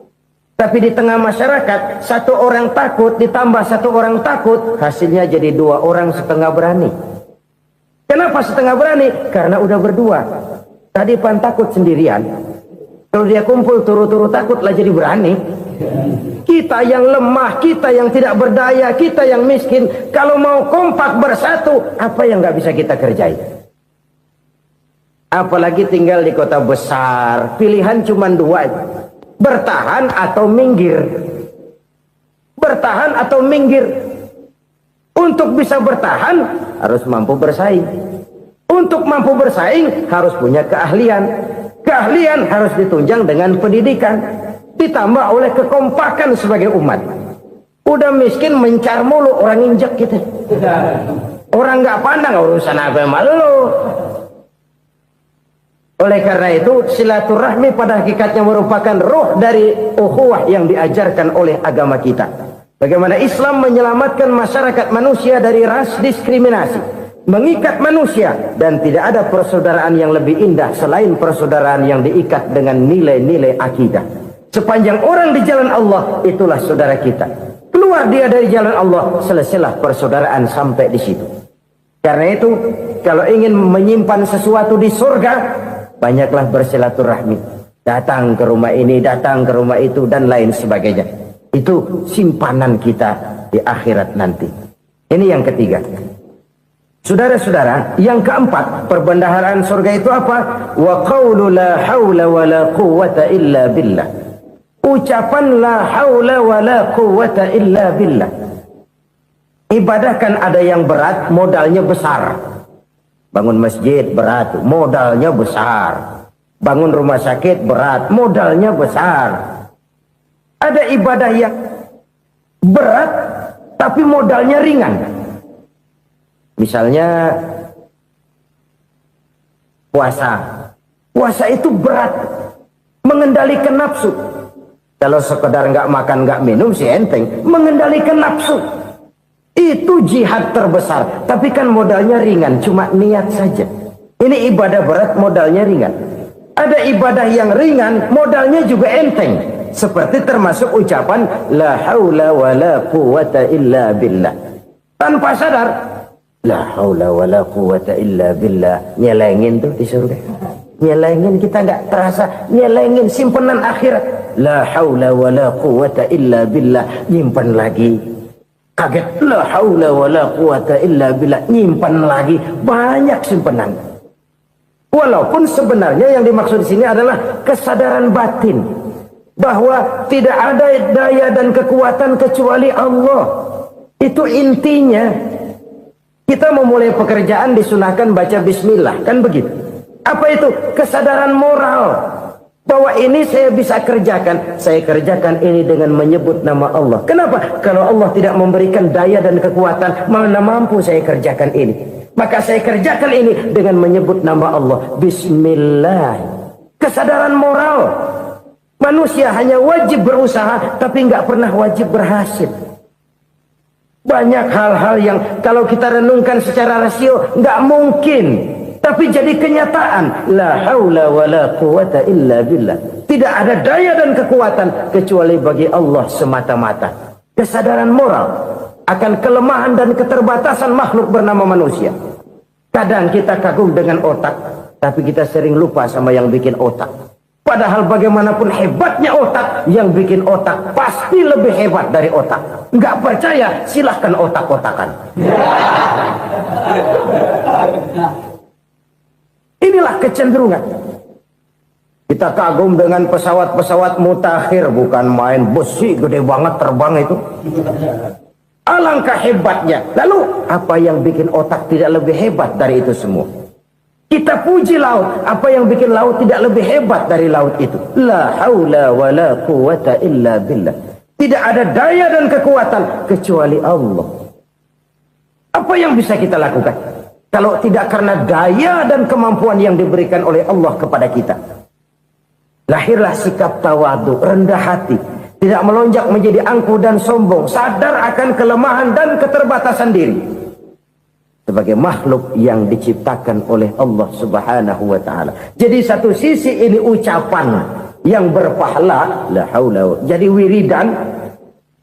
Tapi di tengah masyarakat, 1 orang takut ditambah 1 orang takut, hasilnya jadi 2 orang setengah berani. Kenapa setengah berani? Karena udah berdua. Tadi pan takut sendirian. Kalau dia kumpul turu-turu takutlah jadi berani. Kita yang lemah, kita yang tidak berdaya, kita yang miskin, kalau mau kompak bersatu, apa yang nggak bisa kita kerjain? Apalagi tinggal di kota besar, pilihan cuma 2. Bertahan atau minggir. Bertahan atau minggir. Untuk bisa bertahan harus mampu bersaing. Untuk mampu bersaing harus punya keahlian. Keahlian harus ditunjang dengan pendidikan. Ditambah oleh kekompakan sebagai umat. Udah miskin mencar mulu, orang injek kita. Orang nggak pandang urusan apa malu. Oleh karena itu silaturahmi pada hakikatnya merupakan roh dari ukhuwah yang diajarkan oleh agama kita. Bagaimana Islam menyelamatkan masyarakat manusia dari ras diskriminasi, mengikat manusia, dan tidak ada persaudaraan yang lebih indah selain persaudaraan yang diikat dengan nilai-nilai akidah. Sepanjang orang di jalan Allah, itulah saudara kita. Keluar dia dari jalan Allah, selesailah persaudaraan sampai di situ. Karena itu, kalau ingin menyimpan sesuatu di surga, banyaklah bersilaturahmi. Datang ke rumah ini, datang ke rumah itu, dan lain sebagainya. Itu simpanan kita di akhirat nanti. Ini yang ketiga. Saudara-saudara, yang keempat, perbendaharaan surga itu apa? Wa qawlu la hawla wa la quwwata illa billah. Ucapan la hawla wa la quwwata illa billah. Ibadah kan ada yang berat, modalnya besar. Bangun masjid berat, modalnya besar. Bangun rumah sakit berat, modalnya besar. Ada ibadah yang berat, tapi modalnya ringan. Misalnya puasa. Puasa itu berat, mengendalikan nafsu. Kalau sekedar nggak makan, nggak minum sih enteng. Mengendalikan nafsu. Itu jihad terbesar, tapi kan modalnya ringan, cuma niat saja. Ini ibadah berat, modalnya ringan. Ada ibadah yang ringan, modalnya juga enteng. Seperti termasuk ucapan la haula wa la quwwata illa billah. tanpa sadar. La haula wala quwata illa billah. Nyelengin tuh di surga. Nyelengin, kita nggak terasa. Nyelengin simpenan akhirat. La haula wala quwata illa billah. Nyimpan lagi. Kaget. La haula wala quwata illa billah. Nyimpan lagi. Banyak simpenan. Walaupun sebenarnya yang dimaksud di sini adalah kesadaran batin. Bahwa tidak ada daya dan kekuatan kecuali Allah. Itu intinya. Kita memulai pekerjaan disunahkan baca bismillah, kan begitu? Apa itu? Kesadaran moral bahwa ini saya bisa kerjakan. Saya kerjakan ini dengan menyebut nama Allah. Kenapa? Kalau Allah tidak memberikan daya dan kekuatan, mana mampu saya kerjakan ini. Maka saya kerjakan ini dengan menyebut nama Allah. Bismillah. Kesadaran moral. Manusia hanya wajib berusaha, tapi nggak pernah wajib berhasil. Banyak hal-hal yang kalau kita renungkan secara rasio nggak mungkin, tapi jadi kenyataan. La haula wala quwata illa billah. Tidak ada daya dan kekuatan kecuali bagi Allah semata-mata. Kesadaran moral akan kelemahan dan keterbatasan makhluk bernama manusia. Kadang kita kagum dengan otak, tapi kita sering lupa sama yang bikin otak. Padahal bagaimanapun hebatnya otak, yang bikin otak pasti lebih hebat dari otak. Nggak percaya, silahkan otak-otakan. Inilah kecenderungan. Kita kagum dengan pesawat-pesawat mutakhir, bukan main besi gede banget terbang itu. Alangkah hebatnya. Lalu apa yang bikin otak tidak lebih hebat dari itu semua? Kita puji laut. Apa yang bikin laut tidak lebih hebat dari laut itu? La haula wa la quwata illa billah. Tidak ada daya dan kekuatan kecuali Allah. Apa yang bisa kita lakukan kalau tidak karena daya dan kemampuan yang diberikan oleh Allah kepada kita? Lahirlah sikap tawadu, rendah hati, tidak melonjak menjadi angkuh dan sombong, sadar akan kelemahan dan keterbatasan diri. Sebagai makhluk yang diciptakan oleh Allah Subhanahu wa ta'ala. Jadi satu sisi ini ucapan yang berpahala, la haula, jadi wiridan.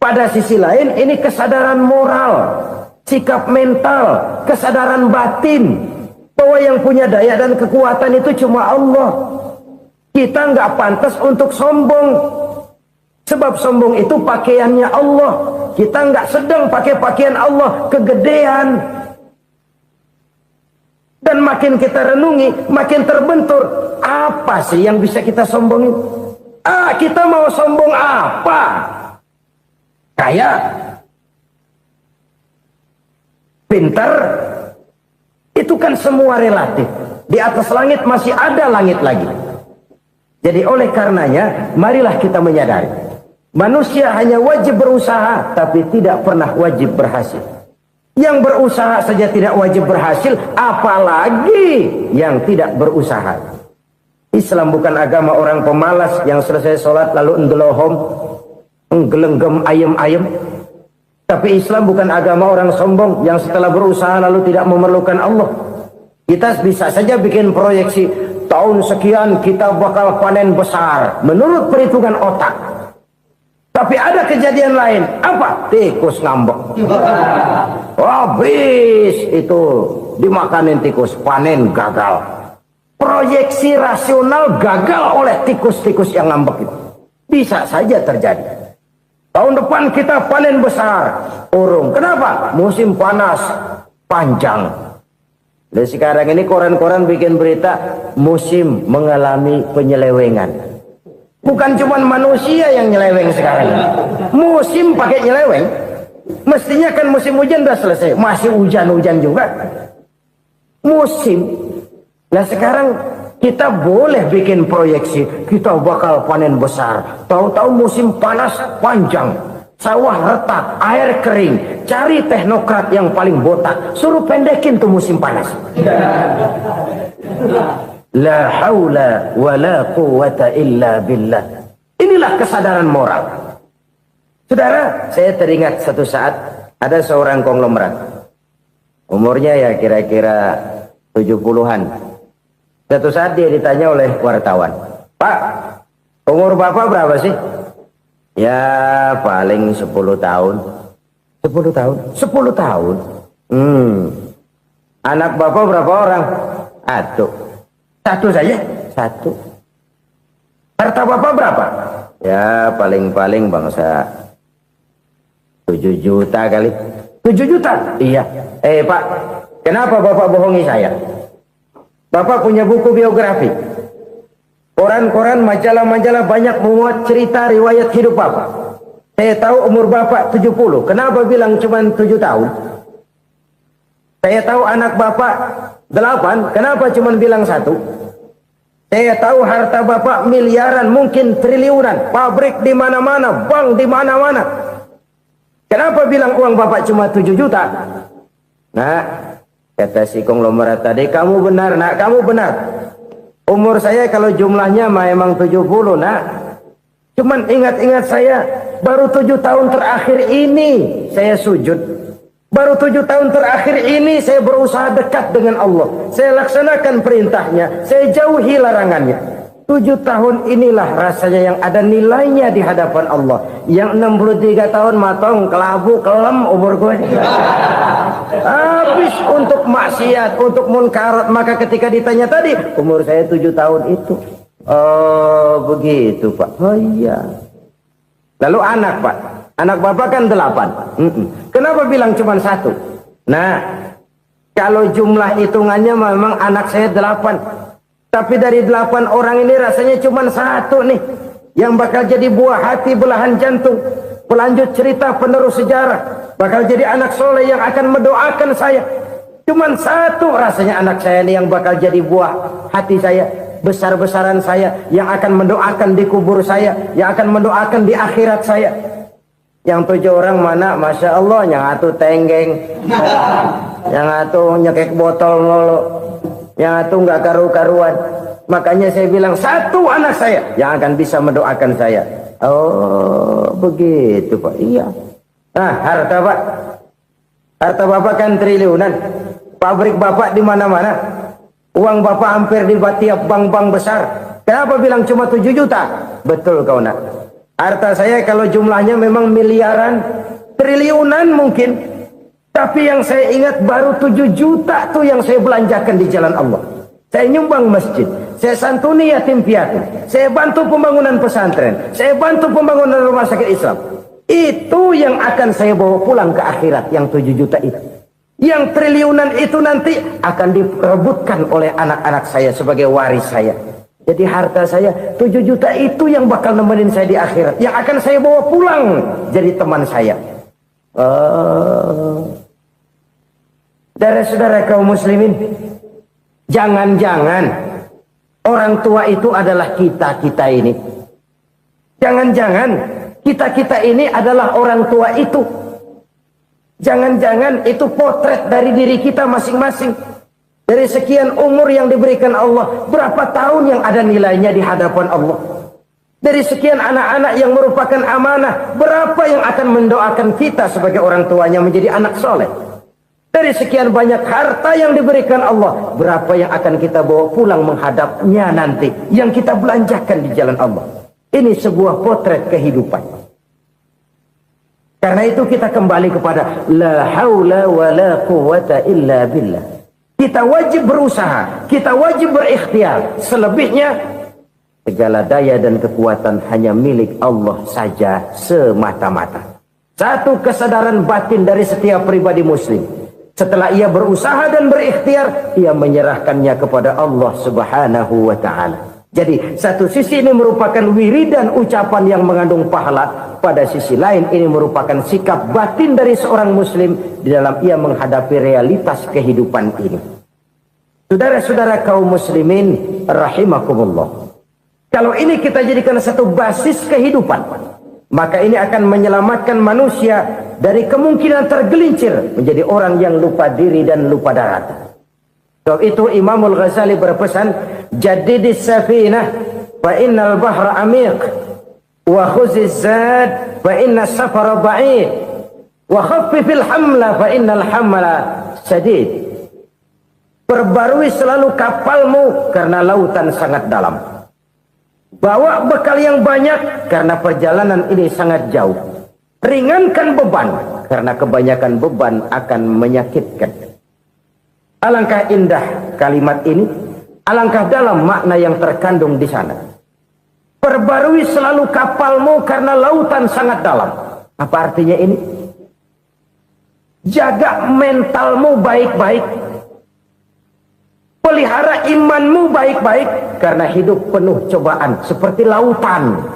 Pada sisi lain ini kesadaran moral, sikap mental, kesadaran batin bahwa yang punya daya dan kekuatan itu cuma Allah. Kita nggak pantas untuk sombong, sebab sombong itu pakaiannya Allah. Kita nggak sedang pakai pakaian Allah, kegedean. Dan makin kita renungi, makin terbentur. Apa sih yang bisa kita sombongin? Kita mau sombong apa? Kaya? Pintar? Itu kan semua relatif. Di atas langit masih ada langit lagi. Jadi oleh karenanya, marilah kita menyadari. Manusia hanya wajib berusaha, tapi tidak pernah wajib berhasil. Yang berusaha saja tidak wajib berhasil, apalagi yang tidak berusaha. Islam bukan agama orang pemalas yang selesai sholat lalu endelohom, nggelenggem ayem-ayem. Tapi Islam bukan agama orang sombong yang setelah berusaha lalu tidak memerlukan Allah. Kita bisa saja bikin proyeksi, tahun sekian kita bakal panen besar menurut perhitungan otak. Tapi ada kejadian lain. Apa? Tikus ngambek. Habis itu dimakanin tikus, panen gagal. Proyeksi rasional gagal oleh tikus-tikus yang ngambek itu. Bisa saja terjadi. Tahun depan kita panen besar. Urung. Kenapa? Musim panas panjang. Dan sekarang ini koran-koran bikin berita musim mengalami penyelewengan. Bukan cuma manusia yang nyeleweng sekarang. Musim pakai nyeleweng. Mestinya kan musim hujan udah selesai. Masih hujan-hujan juga. Musim. Nah sekarang kita boleh bikin proyeksi. Kita bakal panen besar. Tahu-tahu musim panas panjang. Sawah retak, air kering. Cari teknokrat yang paling botak. Suruh pendekin tuh musim panas. La haula wa la quwata illa billah. Inilah kesadaran moral. Saudara, saya teringat satu saat ada seorang konglomerat. Umurnya ya kira-kira 70-an. Satu saat dia ditanya oleh wartawan, "Pak, umur Bapak berapa sih?" "Ya paling 10 tahun." 10 tahun. 10 tahun. Anak bapak berapa orang? Satu saja. Satu. Harta bapak berapa? Ya paling-paling bangsa 7 juta kali. 7 juta? Iya. Pak, kenapa bapak bohongi saya? Bapak punya buku biografi. Koran-koran, majalah-majalah banyak memuat cerita riwayat hidup bapak. Saya tahu umur bapak 70. Kenapa bilang cuma 7 tahun? Saya tahu anak bapak 8. Kenapa cuma bilang 1? Saya tahu harta bapak miliaran, mungkin triliunan. Pabrik di mana-mana, bank di mana-mana. Kenapa bilang uang bapak cuma 7 juta? Nah, kata si konglomerat tadi, kamu benar nak, kamu benar. Umur saya kalau jumlahnya memang 70 nak. Cuman ingat-ingat saya, baru 7 tahun terakhir ini saya sujud. Baru 7 tahun terakhir ini saya berusaha dekat dengan Allah. Saya laksanakan perintahnya, saya jauhi larangannya. 7 tahun inilah rasanya yang ada nilainya di hadapan Allah. Yang 63 tahun matong, kelabu, kelem umur gue. Habis untuk maksiat, untuk munkarat. Maka ketika ditanya tadi, umur saya 7 tahun itu. Oh begitu Pak. Oh iya. Lalu anak Pak. Anak bapak kan 8. Kenapa bilang cuma 1? Nah, kalau jumlah hitungannya memang anak saya 8. Tapi dari 8 orang ini rasanya cuma 1 nih. Yang bakal jadi buah hati, belahan jantung. Pelanjut cerita, penerus sejarah. Bakal jadi anak soleh yang akan mendoakan saya. Cuman 1 rasanya anak saya ini yang bakal jadi buah hati saya. Besar-besaran saya. Yang akan mendoakan di kubur saya. Yang akan mendoakan di akhirat saya. Yang 7 orang mana? Masya Allah. Yang 1 tenggeng. Yang 1 nyekek botol mulu. Yang 1 nggak karu-karuan. Makanya saya bilang 1 anak saya yang akan bisa mendoakan saya. Oh begitu Pak. Iya. Nah harta Pak. Harta bapak kan triliunan. Pabrik bapak di mana-mana. Uang bapak hampir di tiap bank-bank besar. Kenapa bilang cuma 7 juta? Betul kau nak. Harta saya kalau jumlahnya memang miliaran, triliunan mungkin. Tapi yang saya ingat baru 7 juta tuh yang saya belanjakan di jalan Allah. Saya nyumbang masjid, saya santuni yatim piatu, saya bantu pembangunan pesantren, saya bantu pembangunan rumah sakit Islam. Itu yang akan saya bawa pulang ke akhirat, yang 7 juta itu. Yang triliunan itu nanti akan diperebutkan oleh anak-anak saya sebagai waris saya. Jadi harta saya 7 juta itu yang bakal nemenin saya di akhirat. Yang akan saya bawa pulang jadi teman saya. Saudara-saudara kaum muslimin, jangan-jangan orang tua itu adalah kita-kita ini. Jangan-jangan kita-kita ini adalah orang tua itu. Jangan-jangan itu potret dari diri kita masing-masing. Dari sekian umur yang diberikan Allah, berapa tahun yang ada nilainya di hadapan Allah? Dari sekian anak-anak yang merupakan amanah, berapa yang akan mendoakan kita sebagai orang tuanya menjadi anak soleh? Dari sekian banyak harta yang diberikan Allah, berapa yang akan kita bawa pulang menghadapnya nanti, yang kita belanjakan di jalan Allah? Ini sebuah potret kehidupan. Karena itu kita kembali kepada la haula wa la quwwata illa billah. Kita wajib berusaha, kita wajib berikhtiar. Selebihnya, segala daya dan kekuatan hanya milik Allah saja semata-mata. Satu kesadaran batin dari setiap pribadi muslim. Setelah ia berusaha dan berikhtiar, ia menyerahkannya kepada Allah Subhanahu wa ta'ala. Jadi, satu sisi ini merupakan wiridan ucapan yang mengandung pahala. Pada sisi lain, ini merupakan sikap batin dari seorang muslim di dalam ia menghadapi realitas kehidupan ini. Saudara-saudara kaum muslimin, rahimakumullah. Kalau ini kita jadikan satu basis kehidupan, maka ini akan menyelamatkan manusia dari kemungkinan tergelincir menjadi orang yang lupa diri dan lupa darat. Sebab itu Imamul Ghazali berpesan, Jadidis safinah fa innal bahra amiq wa khuziz zad fa inna safara ba'id wa khaffifil hamla fa innal hamla sadid. Perbarui selalu kapalmu karena lautan sangat dalam. Bawa bekal yang banyak karena perjalanan ini sangat jauh. Ringankan beban, karena kebanyakan beban akan menyakitkan. Alangkah indah kalimat ini, alangkah dalam makna yang terkandung di sana. Perbarui selalu kapalmu karena lautan sangat dalam. Apa artinya ini? Jaga mentalmu baik-baik. Pelihara imanmu baik-baik, karena hidup penuh cobaan seperti lautan.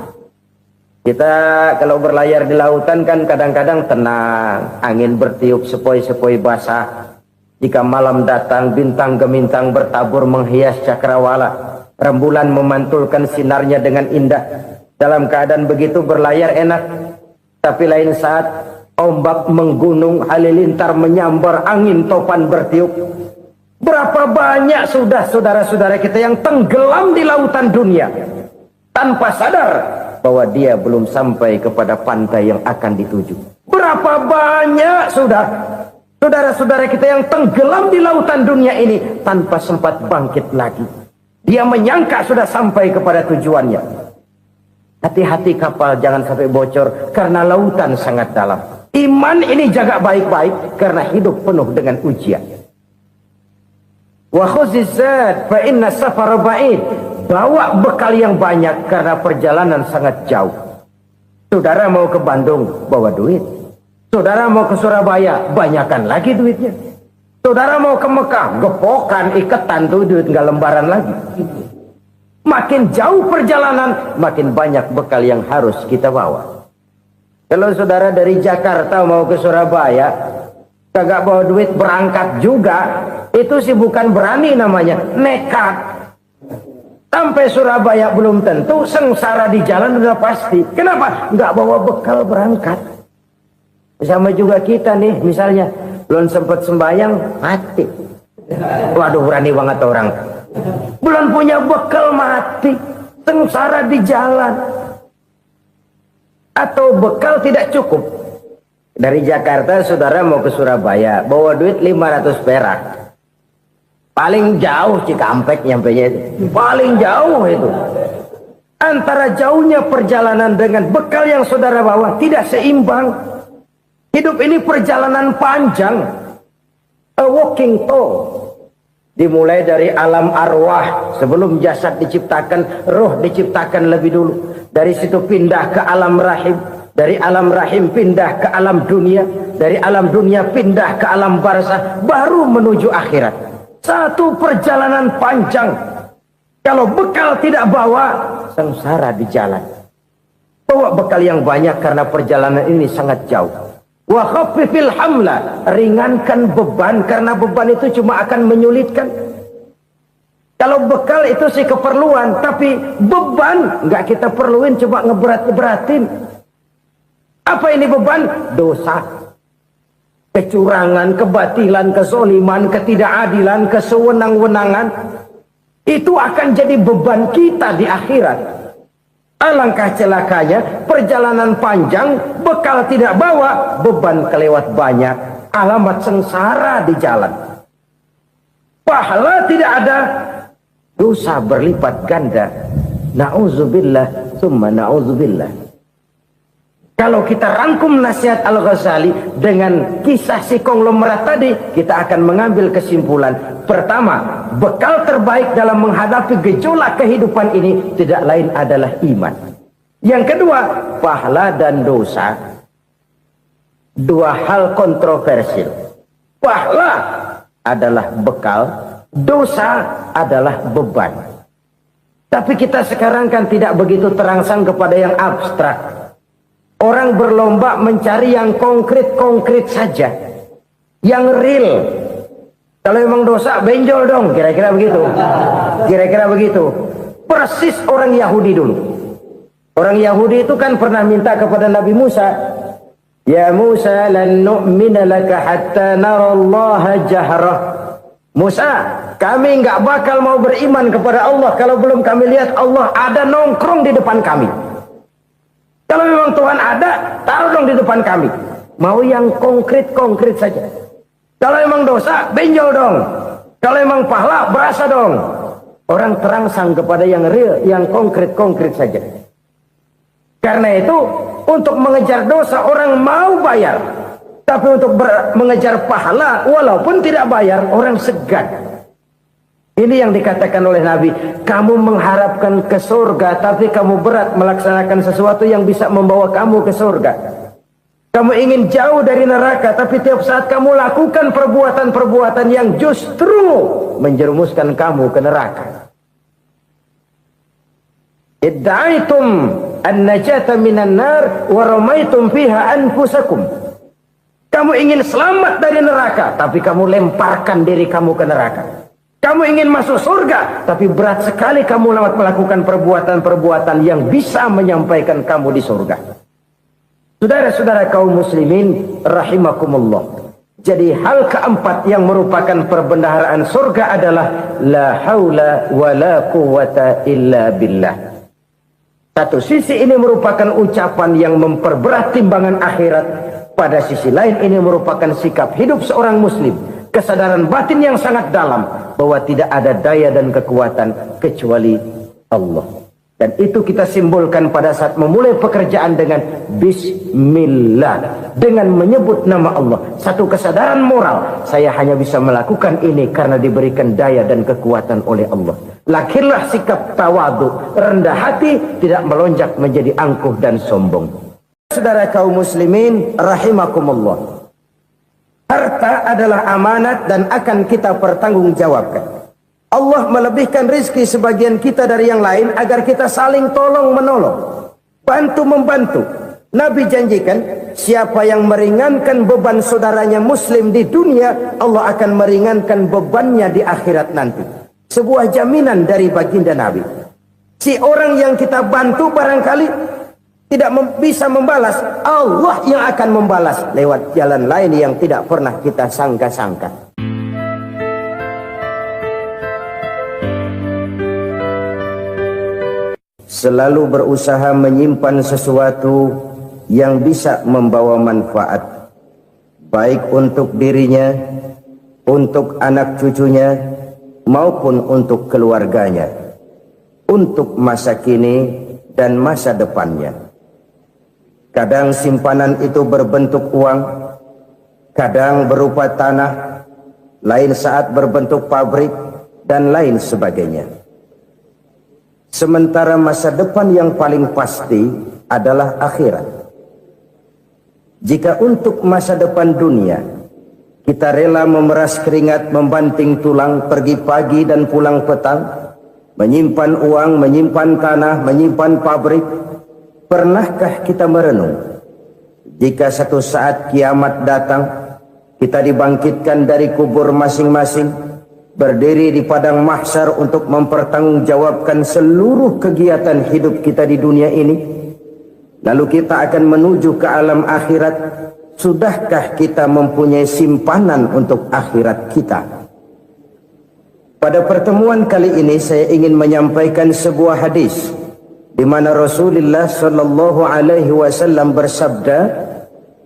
Kita kalau berlayar di lautan kan kadang-kadang tenang, angin bertiup sepoi-sepoi basah. Jika malam datang, bintang gemintang bertabur menghias cakrawala. Rembulan memantulkan sinarnya dengan indah. Dalam keadaan begitu berlayar enak. Tapi lain saat ombak menggunung, halilintar menyambar, angin topan bertiup. Berapa banyak sudah saudara-saudara kita yang tenggelam di lautan dunia tanpa sadar bahwa dia belum sampai kepada pantai yang akan dituju. Berapa banyak sudah saudara-saudara kita yang tenggelam di lautan dunia ini tanpa sempat bangkit lagi. Dia menyangka sudah sampai kepada tujuannya. Hati-hati kapal jangan sampai bocor karena lautan sangat dalam. Iman ini jaga baik-baik karena hidup penuh dengan ujian. Wa khuzizat fa inna safara ba'id. Bawa bekal yang banyak karena perjalanan sangat jauh. Saudara mau ke Bandung, bawa duit. Saudara mau ke Surabaya, banyakan lagi duitnya. Saudara mau ke Mekah, gepokan, iketan tuh duit nggak lembaran lagi. Makin jauh perjalanan, makin banyak bekal yang harus kita bawa. Kalau saudara dari Jakarta mau ke Surabaya, kagak bawa duit berangkat juga, itu sih bukan berani namanya, nekat. Sampai Surabaya belum tentu, sengsara di jalan udah pasti. Kenapa? Nggak bawa bekal berangkat. Sama juga kita nih, misalnya belum sempat sembahyang, mati. Waduh, berani banget orang. Belum punya bekal, mati. Sengsara di jalan. Atau bekal tidak cukup. Dari Jakarta saudara mau ke Surabaya, bawa duit 500 perak. Paling jauh Cikampek nyampenya itu. Paling jauh itu. Antara jauhnya perjalanan dengan bekal yang saudara bawa tidak seimbang. Hidup ini perjalanan panjang. A walking tour. Dimulai dari alam arwah. Sebelum jasad diciptakan, roh diciptakan lebih dulu. Dari situ pindah ke alam rahim. Dari alam rahim pindah ke alam dunia. Dari alam dunia pindah ke alam barzah. Baru menuju akhirat. Satu perjalanan panjang. Kalau bekal tidak bawa, sengsara di jalan. Bawa bekal yang banyak karena perjalanan ini sangat jauh. Wa khaffifil hamla, ringankan beban karena beban itu cuma akan menyulitkan. Kalau bekal itu sih keperluan, tapi beban nggak kita perluin, cuma ngeberat-beratin. Apa ini beban? Dosa, kecurangan, kebatilan, kezoliman, ketidakadilan, kesewenang-wenangan. Itu akan jadi beban kita di akhirat. Alangkah celakanya, perjalanan panjang, bekal tidak bawa, beban kelewat banyak, alamat sengsara di jalan. Pahala tidak ada, dosa berlipat ganda. Na'udzubillah, summa na'udzubillah. Kalau kita rangkum nasihat Al-Ghazali dengan kisah si konglomerat tadi, kita akan mengambil kesimpulan. Pertama, bekal terbaik dalam menghadapi gejolak kehidupan ini tidak lain adalah iman. Yang kedua, pahala dan dosa. Dua hal kontroversial. Pahala adalah bekal, dosa adalah beban. Tapi kita sekarang kan tidak begitu terangsang kepada yang abstrak. Orang berlomba mencari yang konkret-konkret saja. Yang real. Kalau memang dosa, benjol dong. Kira-kira begitu. Kira-kira begitu. Persis orang Yahudi dulu. Orang Yahudi itu kan pernah minta kepada Nabi Musa. Ya Musa, lan nu'mina laka hatta narallaha jahrah. Musa, kami nggak bakal mau beriman kepada Allah kalau belum kami lihat Allah ada nongkrong di depan kami. Kalau memang Tuhan ada, taruh dong di depan kami. Mau yang konkret-konkret saja. Kalau memang dosa, benjol dong. Kalau memang pahala, berasa dong. Orang terangsang kepada yang real, yang konkret-konkret saja. Karena itu untuk mengejar dosa orang mau bayar, tapi untuk mengejar pahala walaupun tidak bayar orang segan. Ini yang dikatakan oleh Nabi, kamu mengharapkan ke surga tapi kamu berat melaksanakan sesuatu yang bisa membawa kamu ke surga. Kamu ingin jauh dari neraka tapi tiap saat kamu lakukan perbuatan-perbuatan yang justru menjerumuskan kamu ke neraka. Idda'aitum an-najata minan nar wa ramaitum fiha anfusakum. Kamu ingin selamat dari neraka, tapi kamu lemparkan diri kamu ke neraka. Kamu ingin masuk surga, tapi berat sekali kamu melakukan perbuatan-perbuatan yang bisa menyampaikan kamu di surga. Saudara-saudara kaum muslimin rahimakumullah. Jadi hal keempat yang merupakan perbendaharaan surga adalah la haula wa la quwwata illa billah. Satu sisi ini merupakan ucapan yang memperberat timbangan akhirat. Pada sisi lain ini merupakan sikap hidup seorang muslim. Kesadaran batin yang sangat dalam bahwa tidak ada daya dan kekuatan kecuali Allah. Dan itu kita simbolkan pada saat memulai pekerjaan dengan Bismillah. Dengan menyebut nama Allah. Satu kesadaran moral. Saya hanya bisa melakukan ini karena diberikan daya dan kekuatan oleh Allah. Lahirlah sikap tawadu, rendah hati, tidak melonjak menjadi angkuh dan sombong. Saudara kaum muslimin rahimakumullah. Harta adalah amanat dan akan kita pertanggungjawabkan. Allah melebihkan rizki sebagian kita dari yang lain agar kita saling tolong menolong, bantu membantu. Nabi janjikan siapa yang meringankan beban saudaranya muslim di dunia, Allah akan meringankan bebannya di akhirat nanti. Sebuah jaminan dari baginda Nabi. Si orang yang kita bantu barangkali tidak bisa membalas, Allah yang akan membalas lewat jalan lain yang tidak pernah kita sangka-sangka. Selalu berusaha menyimpan sesuatu yang bisa membawa manfaat, baik untuk dirinya, untuk anak cucunya, maupun untuk keluarganya, untuk masa kini dan masa depannya. Kadang simpanan itu berbentuk uang, kadang berupa tanah, lain saat berbentuk pabrik, dan lain sebagainya. Sementara masa depan yang paling pasti adalah akhirat. Jika untuk masa depan dunia kita rela memeras keringat, membanting tulang, pergi pagi dan pulang petang, menyimpan uang, menyimpan tanah, menyimpan pabrik, pernahkah kita merenung jika satu saat kiamat datang, kita dibangkitkan dari kubur masing-masing, berdiri di padang mahsyar untuk mempertanggungjawabkan seluruh kegiatan hidup kita di dunia ini, lalu kita akan menuju ke alam akhirat. Sudahkah kita mempunyai simpanan untuk akhirat kita? Pada pertemuan kali ini saya ingin menyampaikan sebuah hadis di mana Rasulullah sallallahu alaihi wasallam bersabda,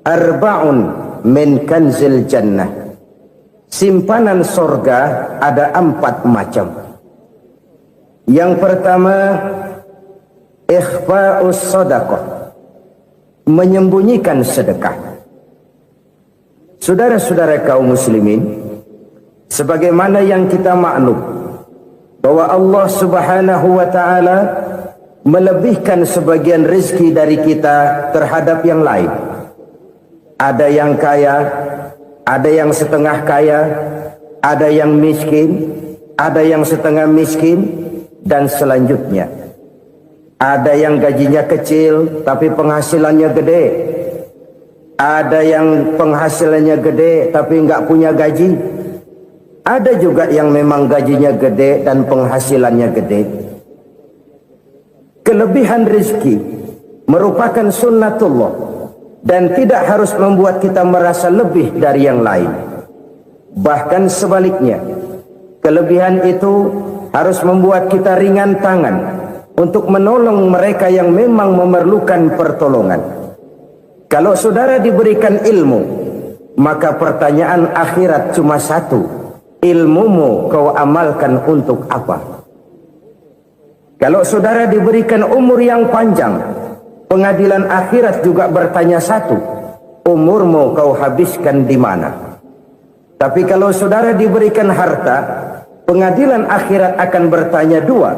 arba'un min kanzil jannah. Simpanan sorga ada 4 macam. Yang pertama, ikhfa'us sadaqah, menyembunyikan sedekah. Saudara-saudara kaum muslimin, sebagaimana yang kita maklum bahwa Allah Subhanahu wa taala melebihkan sebagian rezeki dari kita terhadap yang lain. Ada yang kaya, ada yang setengah kaya, ada yang miskin, ada yang setengah miskin, dan selanjutnya. Ada yang gajinya kecil tapi penghasilannya gede. Ada yang penghasilannya gede tapi nggak punya gaji. Ada juga yang memang gajinya gede dan penghasilannya gede. Kelebihan rezeki merupakan sunnatullah dan tidak harus membuat kita merasa lebih dari yang lain. Bahkan sebaliknya, kelebihan itu harus membuat kita ringan tangan untuk menolong mereka yang memang memerlukan pertolongan. Kalau saudara diberikan ilmu, maka pertanyaan akhirat cuma satu, ilmumu kau amalkan untuk apa? Kalau saudara diberikan umur yang panjang, Pengadilan akhirat juga bertanya satu, umurmu kau habiskan di mana? Tapi kalau saudara diberikan harta, pengadilan akhirat akan bertanya dua,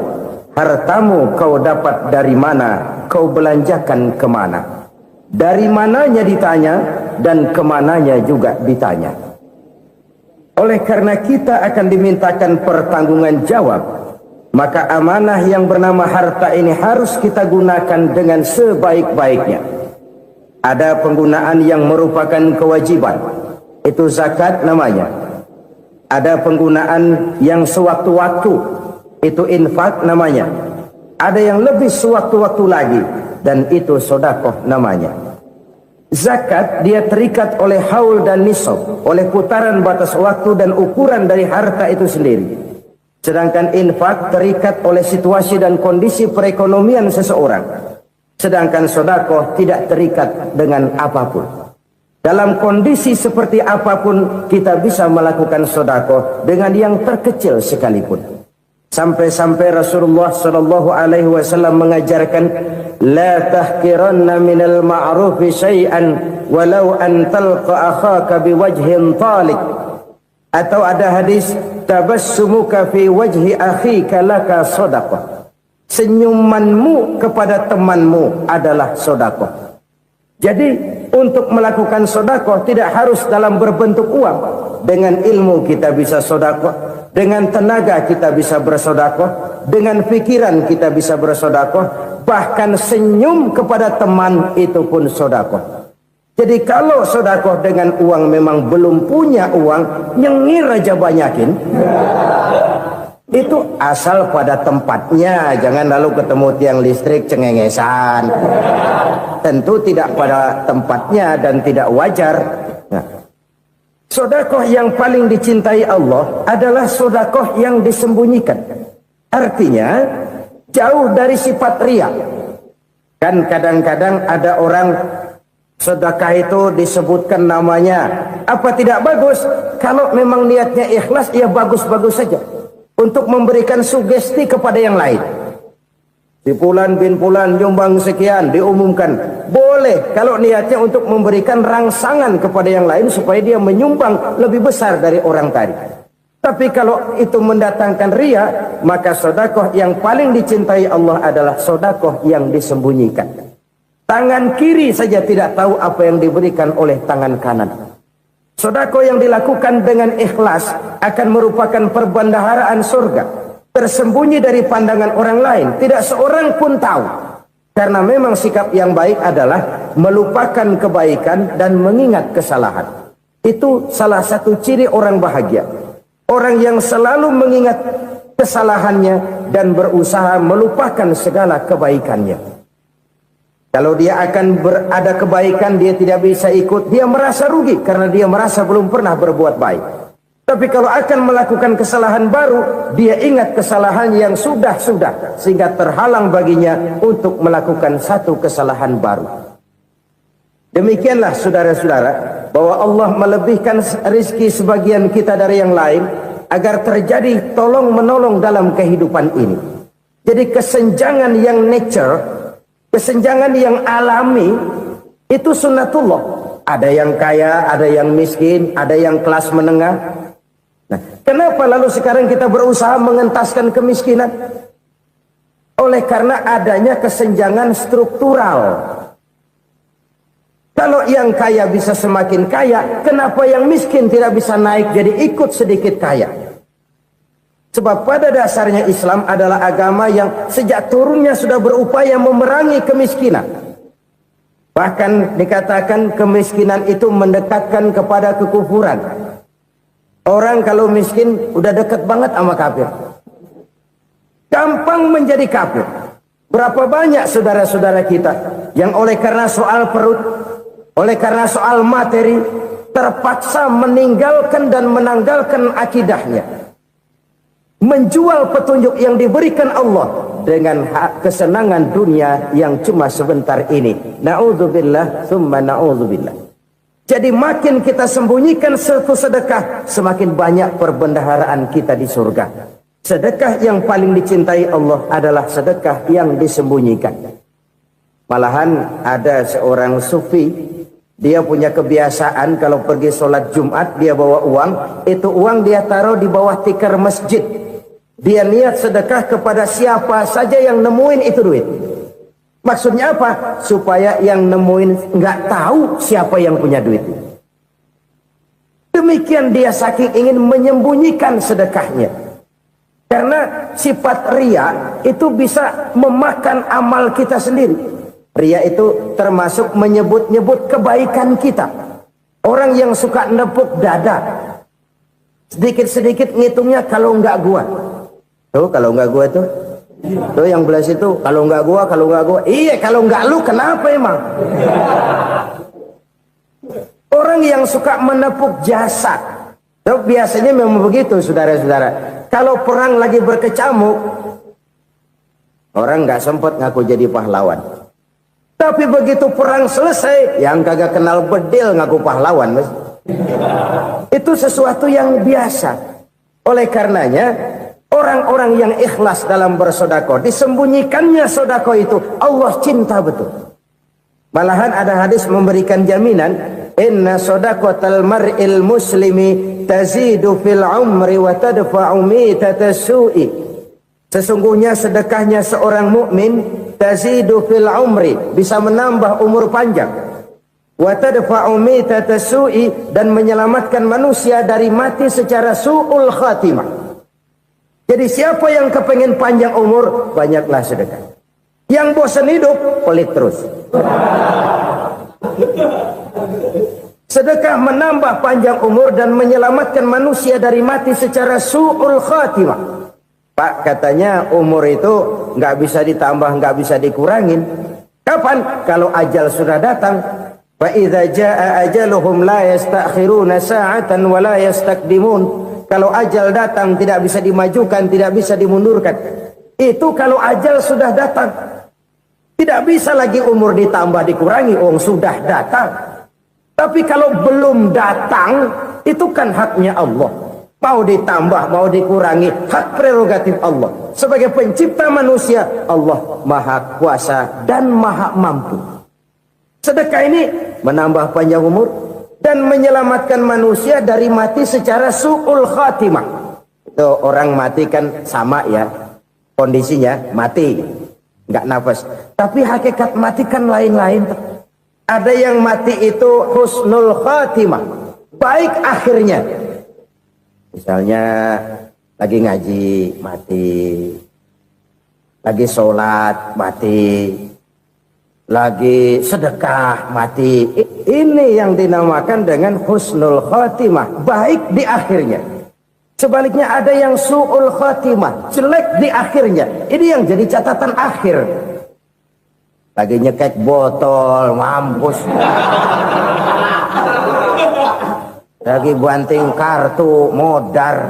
hartamu kau dapat dari mana, kau belanjakan kemana? Dari mananya ditanya, dan kemananya juga ditanya. Oleh karena kita akan dimintakan pertanggungan jawab, maka amanah yang bernama harta ini harus kita gunakan dengan sebaik-baiknya. Ada penggunaan yang merupakan kewajiban, itu zakat namanya. Ada penggunaan yang sewaktu-waktu, itu infak namanya. Ada yang lebih sewaktu-waktu lagi, dan itu sedekah namanya. Zakat dia terikat oleh haul dan nisab, oleh putaran batas waktu dan ukuran dari harta itu sendiri. Sedangkan infak terikat oleh situasi dan kondisi perekonomian seseorang. Sedangkan sedekah tidak terikat dengan apapun. Dalam kondisi seperti apapun kita bisa melakukan sedekah dengan yang terkecil sekalipun. Sampai-sampai Rasulullah sallallahu alaihi wasallam mengajarkan, la tahqiranna minal ma'rufi syai'an walau an talqa akhaka biwajhin talik. Atau ada hadis, tabassumuka fi wajhi akhika laka shadaqah. Senyumanmu kepada temanmu adalah sedekah. Jadi untuk melakukan sedekah tidak harus dalam berbentuk uang. Dengan ilmu kita bisa sedekah, dengan tenaga kita bisa bersedekah, dengan pikiran kita bisa bersedekah, bahkan senyum kepada teman itu pun sedekah. Jadi kalau sedekah dengan uang memang belum punya uang, nyengir aja banyakin. Itu asal pada tempatnya, jangan lalu ketemu tiang listrik cengengesan. Tentu tidak pada tempatnya dan tidak wajar. Nah, sedekah yang paling dicintai Allah adalah sedekah yang disembunyikan. Artinya jauh dari sifat riya. Kan kadang-kadang ada orang sedekah itu disebutkan namanya. Apa tidak bagus? Kalau memang niatnya ikhlas, ya bagus-bagus saja. Untuk memberikan sugesti kepada yang lain. Si Fulan bin Fulan nyumbang sekian, diumumkan. Boleh kalau niatnya untuk memberikan rangsangan kepada yang lain supaya dia menyumbang lebih besar dari orang tadi. Tapi kalau itu mendatangkan riya, maka sedekah yang paling dicintai Allah adalah sedekah yang disembunyikan. Tangan kiri saja tidak tahu apa yang diberikan oleh tangan kanan. Sedekah yang dilakukan dengan ikhlas akan merupakan perbendaharaan surga, tersembunyi dari pandangan orang lain, tidak seorang pun tahu. Karena memang sikap yang baik adalah melupakan kebaikan dan mengingat kesalahan. Itu salah satu ciri orang bahagia. Orang yang selalu mengingat kesalahannya dan berusaha melupakan segala kebaikannya. Kalau dia akan berada kebaikan, dia tidak bisa ikut, dia merasa rugi karena dia merasa belum pernah berbuat baik. Tapi kalau akan melakukan kesalahan baru, dia ingat kesalahan yang sudah-sudah, sehingga terhalang baginya untuk melakukan satu kesalahan baru. Demikianlah saudara-saudara, bahwa Allah melebihkan rizki sebagian kita dari yang lain, agar terjadi tolong-menolong dalam kehidupan ini. Jadi kesenjangan yang nature, kesenjangan yang alami, itu sunnatullah. Ada yang kaya, ada yang miskin, ada yang kelas menengah. Nah, kenapa lalu sekarang kita berusaha mengentaskan kemiskinan? Oleh karena adanya kesenjangan struktural. Kalau yang kaya bisa semakin kaya, kenapa yang miskin tidak bisa naik jadi ikut sedikit kaya? Sebab pada dasarnya Islam adalah agama yang sejak turunnya sudah berupaya memerangi kemiskinan. Bahkan dikatakan kemiskinan itu mendekatkan kepada kekufuran. Orang kalau miskin udah dekat banget sama kafir. Gampang menjadi kafir. Berapa banyak saudara-saudara kita yang oleh karena soal perut, oleh karena soal materi, terpaksa meninggalkan dan menanggalkan akidahnya. Menjual petunjuk yang diberikan Allah dengan kesenangan dunia yang cuma sebentar ini. Na'udzubillah, thumma na'udzubillah. Jadi makin kita sembunyikan satu sedekah, semakin banyak perbendaharaan kita di surga. Sedekah yang paling dicintai Allah adalah sedekah yang disembunyikan. Malahan ada seorang sufi, dia punya kebiasaan kalau pergi sholat Jumat dia bawa uang, itu uang dia taruh di bawah tikar masjid. Dia niat sedekah kepada siapa saja yang nemuin itu duit. Maksudnya apa? Supaya yang nemuin nggak tahu siapa yang punya duit. Demikian dia saking ingin menyembunyikan sedekahnya. Karena sifat ria itu bisa memakan amal kita sendiri. Ria itu termasuk menyebut-nyebut kebaikan kita. Orang yang suka nepuk dada, sedikit-sedikit ngitungnya kalau nggak gua. Tuh kalau nggak gua tuh. Tuh yang belah situ, kalau nggak gua. Iya, kalau nggak lu kenapa emang? Orang yang suka menepuk jasad, tuh biasanya memang begitu, saudara-saudara. Kalau perang lagi berkecamuk, orang nggak sempat ngaku jadi pahlawan. Tapi begitu perang selesai, yang kagak kenal bedil ngaku pahlawan, mas. Itu sesuatu yang biasa. Oleh karenanya, orang-orang yang ikhlas dalam bersedekah, disembunyikannya sedekah itu Allah cinta betul. Malahan ada hadis memberikan jaminan, inna shadaqatal mar'il muslimi tazidu fil umri wa tadfa'u mitatas su'i. Sesungguhnya sedekahnya seorang mukmin tazidu fil umri, bisa menambah umur panjang, wa tadfa'u mitatas su'i, dan menyelamatkan manusia dari mati secara su'ul khatimah. Jadi siapa yang kepengen panjang umur, banyaklah sedekah. Yang bosan hidup, pelit terus. Sedekah menambah panjang umur dan menyelamatkan manusia dari mati secara su'ul khatimah. Pak, katanya umur itu nggak bisa ditambah, nggak bisa dikurangin. Kapan? Kalau ajal sudah datang. Fa idza jaa ajaluhum la yastakhiruna sa'atan wa la yastaqdimun. Kalau ajal datang tidak bisa dimajukan, tidak bisa dimundurkan. Itu kalau ajal sudah datang. Tidak bisa lagi umur ditambah dikurangi, sudah datang. Tapi kalau belum datang, itu kan haknya Allah. Mau ditambah, mau dikurangi, hak prerogatif Allah. Sebagai pencipta manusia, Allah maha kuasa dan maha mampu. Sedekah ini menambah panjang umur dan menyelamatkan manusia dari mati secara su'ul khatimah. Itu orang mati kan sama ya, kondisinya mati, nggak nafas. Tapi hakikat mati kan lain-lain. Ada yang mati itu husnul khatimah, baik akhirnya. Misalnya lagi ngaji mati, lagi sholat mati, lagi sedekah mati. Ini yang dinamakan dengan husnul khatimah, baik di akhirnya. Sebaliknya ada yang su'ul khatimah, jelek di akhirnya. Ini yang jadi catatan akhir. Lagi nyekek botol, mampus. Lagi banting kartu, modar.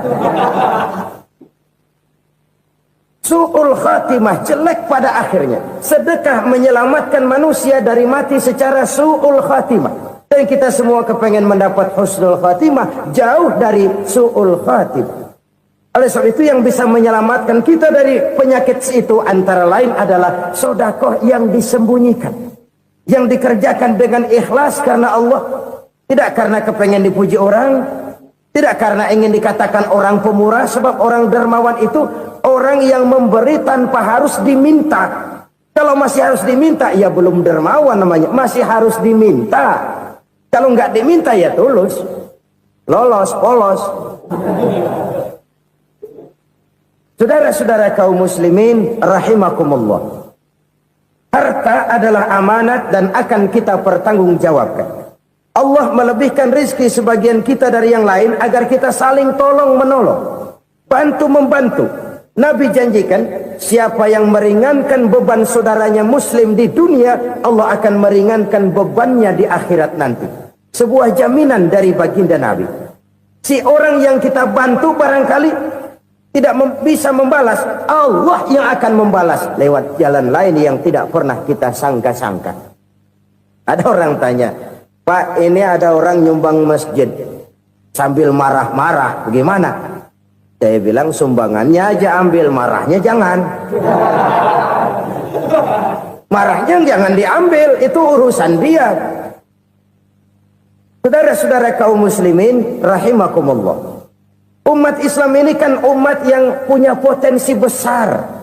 Su'ul khatimah, jelek pada akhirnya. Sedekah menyelamatkan manusia dari mati secara su'ul khatimah. Dan kita semua kepengen mendapat husnul khatimah, jauh dari su'ul khatimah. Oleh sebab itu yang bisa menyelamatkan kita dari penyakit itu antara lain adalah sedekah yang disembunyikan, yang dikerjakan dengan ikhlas karena Allah, tidak karena kepengen dipuji orang, tidak karena ingin dikatakan orang pemurah. Sebab orang dermawan itu orang yang memberi tanpa harus diminta. Kalau masih harus diminta, ya belum dermawan namanya, masih harus diminta. Kalau nggak diminta ya tulus, lolos, polos. Saudara-saudara kaum muslimin rahimakumullah, harta adalah amanat dan akan kita pertanggungjawabkan. Allah melebihkan rizki sebagian kita dari yang lain agar kita saling tolong menolong, bantu membantu. Nabi janjikan, siapa yang meringankan beban saudaranya muslim di dunia, Allah akan meringankan bebannya di akhirat nanti. Sebuah jaminan dari baginda Nabi. Si orang yang kita bantu barangkali tidak bisa membalas, Allah yang akan membalas lewat jalan lain yang tidak pernah kita sangka-sangka. Ada orang tanya, Pak, ini ada orang nyumbang masjid sambil marah-marah, bagaimana? Saya bilang sumbangannya aja ambil, marahnya jangan. Marahnya jangan diambil, itu urusan dia. Saudara-saudara kaum muslimin rahimakumullah. Umat Islam ini kan umat yang punya potensi besar.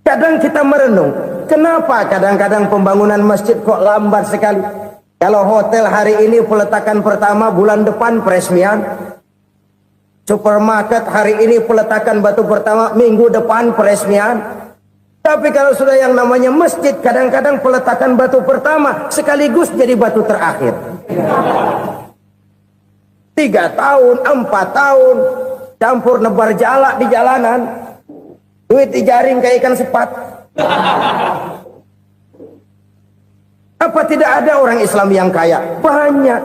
Kadang kita merenung, kenapa kadang-kadang pembangunan masjid kok lambat sekali? Kalau hotel hari ini peletakan pertama, bulan depan peresmian. Supermarket hari ini peletakan batu pertama, minggu depan peresmian. Tapi kalau sudah yang namanya masjid, kadang-kadang peletakan batu pertama sekaligus jadi batu terakhir. 3 tahun, 4 tahun, campur nebar jalak di jalanan, duit dijaring kayak ikan sepat. Apa tidak ada orang Islam yang kaya? Banyak.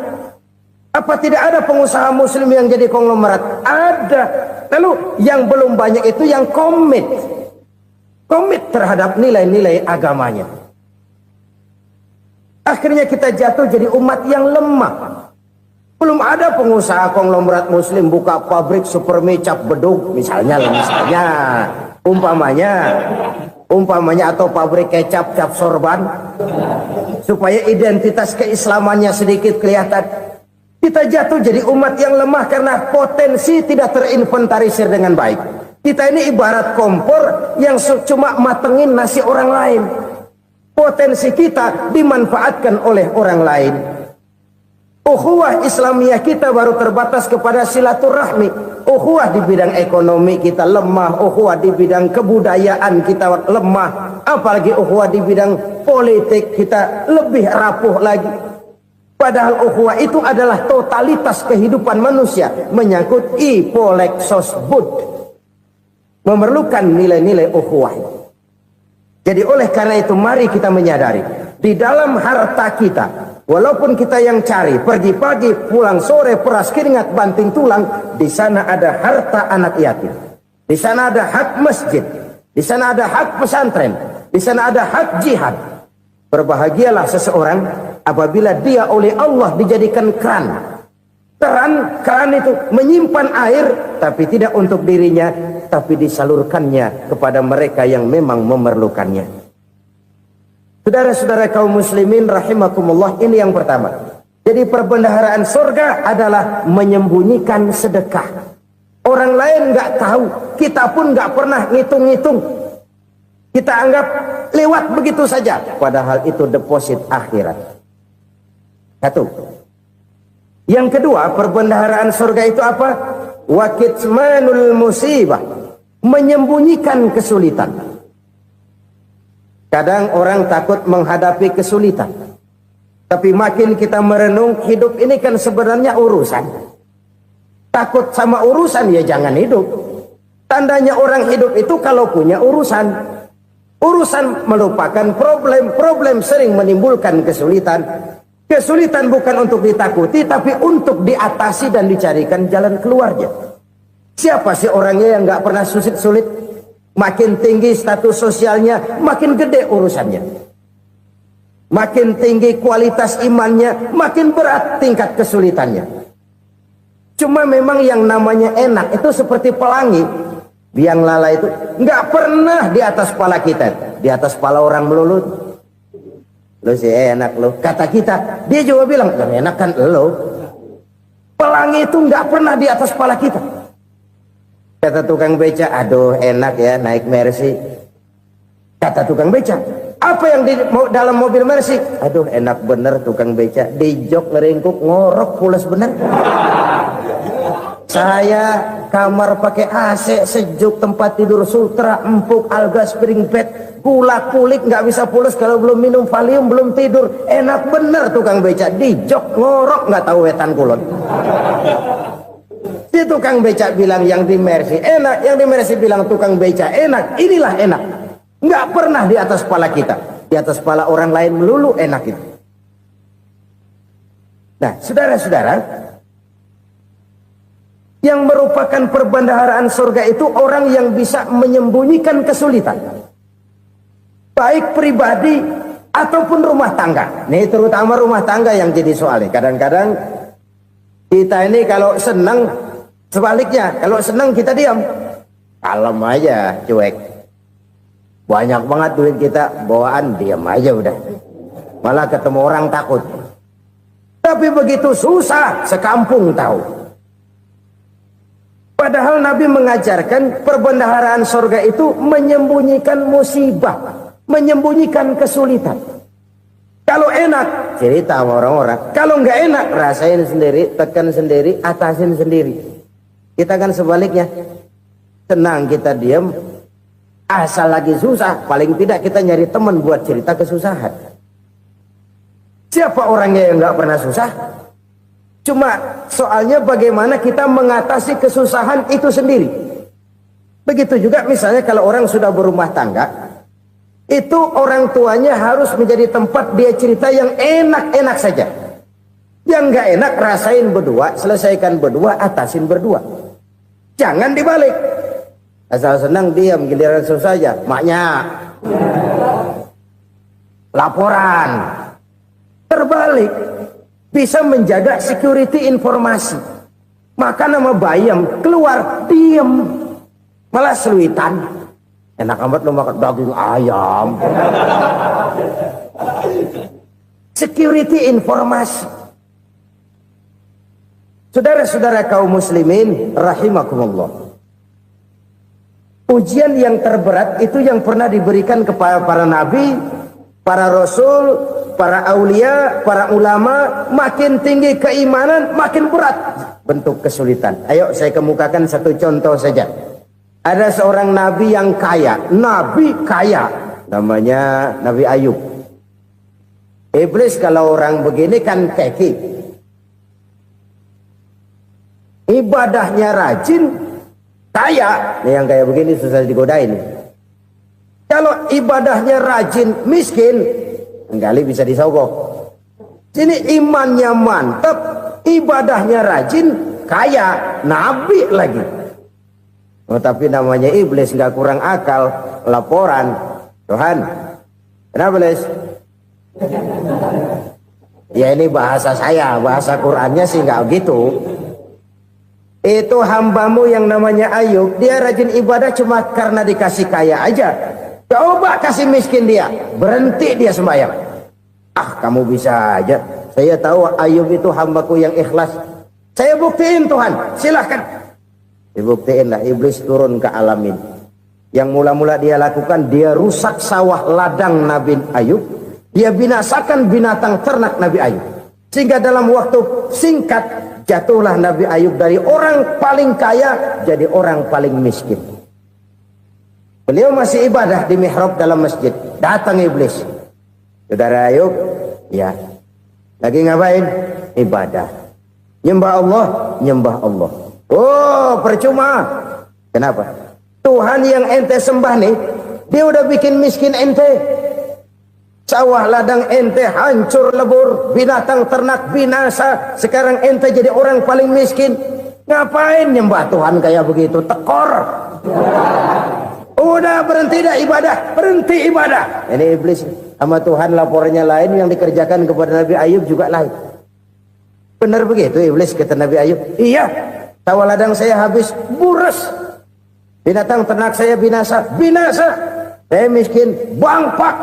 Apa tidak ada pengusaha muslim yang jadi konglomerat? Ada. Lalu yang belum banyak itu yang komit terhadap nilai-nilai agamanya. Akhirnya kita jatuh jadi umat yang lemah. Belum ada pengusaha konglomerat muslim buka pabrik supermi cap bedug misalnya umpamanya atau pabrik kecap cap sorban supaya identitas keislamannya sedikit kelihatan. Kita jatuh jadi umat yang lemah karena potensi tidak terinventarisir dengan baik. Kita ini ibarat kompor yang cuma matengin nasi orang lain. Potensi kita dimanfaatkan oleh orang lain. Ukhuwah Islamiyah kita baru terbatas kepada silaturahmi. Ukhuwah di bidang ekonomi kita lemah. Ukhuwah di bidang kebudayaan kita lemah. Apalagi ukhuwah di bidang politik kita lebih rapuh lagi. Padahal ukhuwah itu adalah totalitas kehidupan manusia. Menyangkut ipoleksos bud. Memerlukan nilai-nilai ukhuwah. Jadi oleh karena itu mari kita menyadari. Di dalam harta kita. Walaupun kita yang cari, pergi pagi, pulang sore, peras keringat, banting tulang, di sana ada harta anak yatim. Di sana ada hak masjid. Di sana ada hak pesantren. Di sana ada hak jihad. Berbahagialah seseorang apabila dia oleh Allah dijadikan keran. Keran itu menyimpan air, tapi tidak untuk dirinya, tapi disalurkannya kepada mereka yang memang memerlukannya. Saudara-saudara kaum muslimin rahimakumullah, ini yang pertama. Jadi perbendaharaan surga adalah menyembunyikan sedekah. Orang lain nggak tahu, kita pun nggak pernah ngitung-ngitung. Kita anggap lewat begitu saja, padahal itu deposit akhirat. Satu. Yang kedua, perbendaharaan surga itu apa? Wa kitmanul musibah, menyembunyikan kesulitan. Kadang orang takut menghadapi kesulitan. Tapi makin kita merenung, hidup ini kan sebenarnya urusan. Takut sama urusan, ya jangan hidup. Tandanya orang hidup itu kalau punya urusan. Urusan melupakan problem. Problem sering menimbulkan kesulitan. Kesulitan bukan untuk ditakuti, tapi untuk diatasi dan dicarikan jalan keluarnya. Siapa sih orangnya yang gak pernah sulit-sulit? Makin tinggi status sosialnya, makin gede urusannya. Makin tinggi kualitas imannya, makin berat tingkat kesulitannya. Cuma memang yang namanya enak itu seperti pelangi. Biang lala itu nggak pernah di atas kepala kita, di atas kepala orang melulu. Lo sih enak lo, kata kita. Dia juga bilang, yang enak kan lo. Pelangi itu nggak pernah di atas kepala kita. Kata tukang beca, aduh enak ya naik Mercy. Kata tukang beca, apa yang di dalam mobil Mercy? Aduh enak bener tukang beca, di jok ngeringkuk ngorok pulas bener. Saya kamar pakai AC sejuk, tempat tidur sutra, empuk, alga spring bed, gula kulik nggak bisa pulas kalau belum minum Valium, belum tidur. Enak bener tukang beca, di jok ngorok nggak tahu wetan kulon. Si tukang becak bilang yang di Mercy enak, yang di Mercy bilang tukang becak enak. Inilah enak. Nggak pernah di atas kepala kita. Di atas kepala orang lain melulu enak itu. Nah, saudara-saudara, yang merupakan perbendaharaan surga itu orang yang bisa menyembunyikan kesulitan. Baik pribadi ataupun rumah tangga. Nih terutama rumah tangga yang jadi soalnya. Kadang-kadang kita ini kalau senang, sebaliknya, kalau senang kita diam, kalem aja, cuek. Banyak banget duit kita, bawaan diam aja udah. Malah ketemu orang takut. Tapi begitu susah, sekampung tahu. Padahal Nabi mengajarkan perbendaharaan surga itu menyembunyikan musibah, menyembunyikan kesulitan. Kalau enak, cerita sama orang-orang. Kalau nggak enak, rasain sendiri, tekan sendiri, atasin sendiri. Kita kan sebaliknya. Tenang kita diam, asal lagi susah, paling tidak kita nyari teman buat cerita kesusahan. Siapa orangnya yang nggak pernah susah? Cuma soalnya bagaimana kita mengatasi kesusahan itu sendiri. Begitu juga misalnya kalau orang sudah berumah tangga, itu orang tuanya harus menjadi tempat dia cerita yang enak-enak saja. Yang nggak enak rasain berdua, selesaikan berdua, atasin berdua. Jangan dibalik. Asal senang diam, giliran susah saja. Maknya laporan. Terbalik, bisa menjaga security informasi. Maka nama bayam keluar diam, malah seluitan. Enak amat lo makan daging ayam. Security informasi. Saudara-saudara kaum muslimin rahimakumullah. Ujian yang terberat itu yang pernah diberikan kepada para nabi, para rasul, para aulia, para ulama. Makin tinggi keimanan, makin berat bentuk kesulitan. Ayo saya kemukakan satu contoh saja. Ada seorang nabi yang kaya, nabi kaya, namanya Nabi Ayub. Iblis kalau orang begini kan keki, ibadahnya rajin, kaya. Nih yang kayak begini susah digodain. Kalau ibadahnya rajin, miskin, kali bisa disogok. Sini imannya mantap, ibadahnya rajin, kaya, nabi lagi. Oh, tapi namanya iblis nggak kurang akal. Laporan, Tuhan, kenapa Les? Ya ini bahasa saya, bahasa Qurannya sih nggak gitu. Itu hambamu yang namanya Ayub, dia rajin ibadah cuma karena dikasih kaya aja. Coba kasih miskin dia, berhenti dia sembahyang. Ah, kamu bisa aja. Saya tahu Ayub itu hambaku yang ikhlas. Saya buktiin Tuhan, silahkan. Dibuktiin lah, iblis turun ke alamin. Yang mula-mula dia lakukan, dia rusak sawah ladang Nabi Ayub. Dia binasakan binatang ternak Nabi Ayub. Sehingga dalam waktu singkat, jatuhlah Nabi Ayub dari orang paling kaya, jadi orang paling miskin. Beliau masih ibadah di mihrab dalam masjid. Datang iblis. Saudara Ayub, ya. Lagi ngapain? Ibadah. Nyembah Allah, nyembah Allah. Oh, percuma. Kenapa? Tuhan yang ente sembah nih, dia udah bikin miskin ente. Sawah ladang ente hancur lebur, binatang ternak binasa. Sekarang ente jadi orang paling miskin. Ngapain nyembah Tuhan kayak begitu? Tekor. Udah berhenti dah ibadah, berhenti ibadah. Ini iblis sama Tuhan laporannya lain, yang dikerjakan kepada Nabi Ayub juga lain. Benar begitu iblis kata Nabi Ayub? Iya, sawah ladang saya habis, buras. Binatang ternak saya binasa, binasa. Saya miskin, bangpak.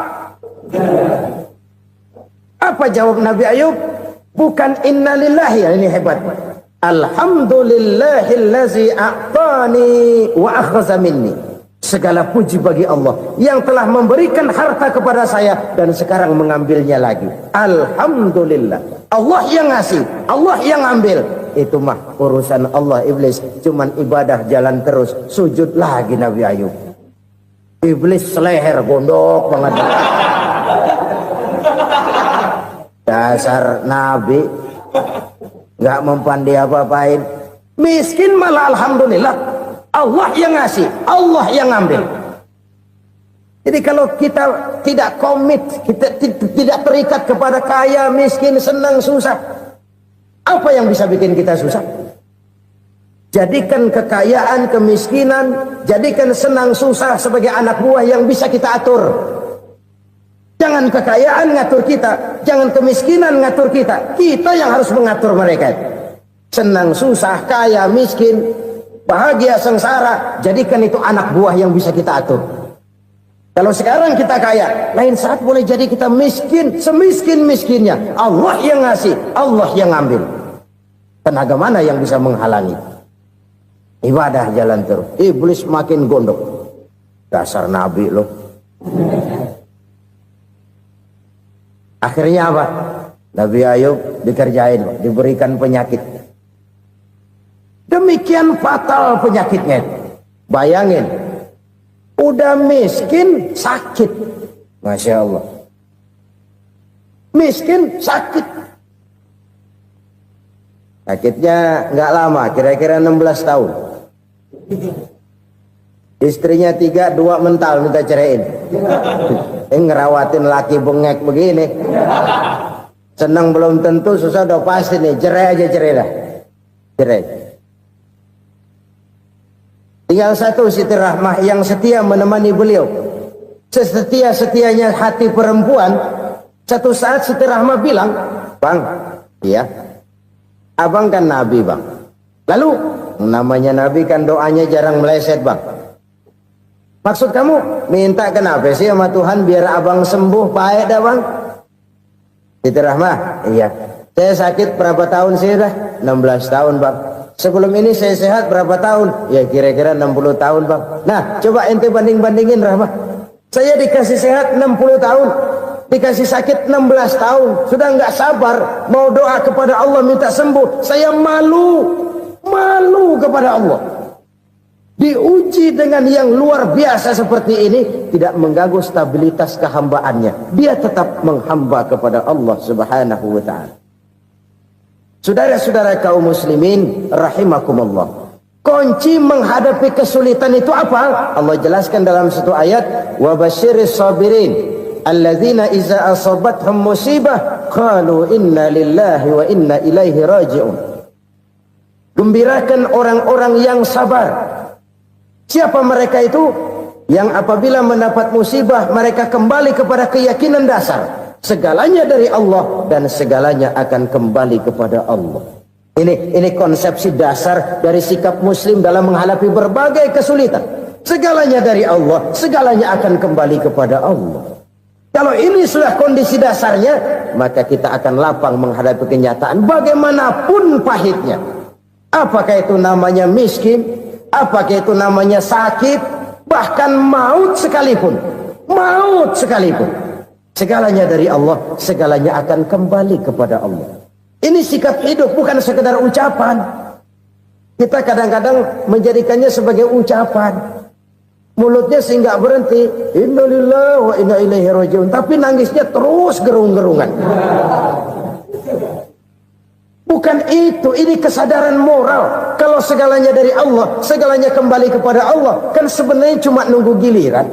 Apa jawab Nabi Ayub? Bukan innalillahi, ini hebat. Alhamdulillahillazi a'tani wa akhza minni. Segala puji bagi Allah yang telah memberikan harta kepada saya dan sekarang mengambilnya lagi. Alhamdulillah. Allah yang ngasih, Allah yang ambil. Itu mah urusan Allah. Iblis cuman ibadah jalan terus, sujud lagi Nabi Ayub. Iblis seleher gondok banget. Dasar Nabi nggak mempan dia apa-apain. Miskin malah alhamdulillah. Allah yang ngasih, Allah yang ngambil. Jadi kalau kita tidak komit, kita tidak terikat kepada kaya, miskin, senang, susah, apa yang bisa bikin kita susah? Jadikan kekayaan, kemiskinan, jadikan senang, susah sebagai anak buah yang bisa kita atur. Jangan kekayaan ngatur kita, jangan kemiskinan ngatur kita. Kita yang harus mengatur mereka. Senang, susah, kaya, miskin, bahagia, sengsara, jadikan itu anak buah yang bisa kita atur. Kalau sekarang kita kaya, lain saat boleh jadi kita miskin, semiskin-miskinnya. Allah yang ngasih, Allah yang ngambil. Tenaga mana yang bisa menghalangi? Ibadah jalan terus. Iblis makin gondok. Dasar Nabi loh. Akhirnya apa? Nabi Ayub dikerjain, diberikan penyakit. Demikian fatal penyakitnya. Bayangin, udah miskin, sakit. Masya Allah. Miskin, sakit. Sakitnya nggak lama, kira-kira 16 tahun. Istrinya 3, 2 mental minta ceraiin. Ngerawatin laki bengek begini. Senang belum tentu, susah udah pasti nih. Cerai aja, cerai dah. Cerai. Tinggal satu Siti Rahmah yang setia menemani beliau. Sesetia-setianya hati perempuan. Satu saat Siti Rahmah bilang, "Bang, iya, abang kan Nabi, Bang. Lalu, namanya Nabi kan doanya jarang meleset, Bang. Maksud kamu minta kenapa sih sama Tuhan biar abang sembuh baik dah, Bang?" Siti Rahmah, "Iya. Saya sakit berapa tahun sih dah? 16 tahun, Bang. Sebelum ini saya sehat berapa tahun? Ya kira-kira 60 tahun, Bang. Nah, coba ente banding-bandingin, Rahmah. Saya dikasih sehat 60 tahun, dikasih sakit 16 tahun. Sudah nggak sabar mau doa kepada Allah minta sembuh. Saya malu kepada Allah. Diuji dengan yang luar biasa seperti ini, tidak mengganggu stabilitas kehambaannya. Dia tetap menghamba kepada Allah Subhanahu wa ta'ala. Saudara-saudara kaum muslimin rahimakumullah. Kunci menghadapi kesulitan itu apa? Allah jelaskan dalam satu ayat, "Wa basyiris sabirin alladzina iza asabathum musibah qalu inna lillahi wa inna ilaihi raji'un." Gembirakan orang-orang yang sabar. Siapa mereka itu? Yang apabila mendapat musibah mereka kembali kepada keyakinan dasar. Segalanya dari Allah dan segalanya akan kembali kepada Allah. Ini konsepsi dasar dari sikap muslim dalam menghadapi berbagai kesulitan. Segalanya dari Allah, segalanya akan kembali kepada Allah. Kalau ini sudah kondisi dasarnya, maka kita akan lapang menghadapi kenyataan bagaimanapun pahitnya. Apakah itu namanya miskin, apakah itu namanya sakit, bahkan maut sekalipun. Maut sekalipun. Segalanya dari Allah, segalanya akan kembali kepada Allah. Ini sikap hidup, bukan sekedar ucapan. Kita kadang-kadang menjadikannya sebagai ucapan. Mulutnya sih nggak berhenti, innalillahi wa inna ilaihi raji'un, tapi nangisnya terus gerung-gerungan. Bukan itu, ini kesadaran moral. Kalau segalanya dari Allah, segalanya kembali kepada Allah, kan sebenarnya cuma nunggu giliran.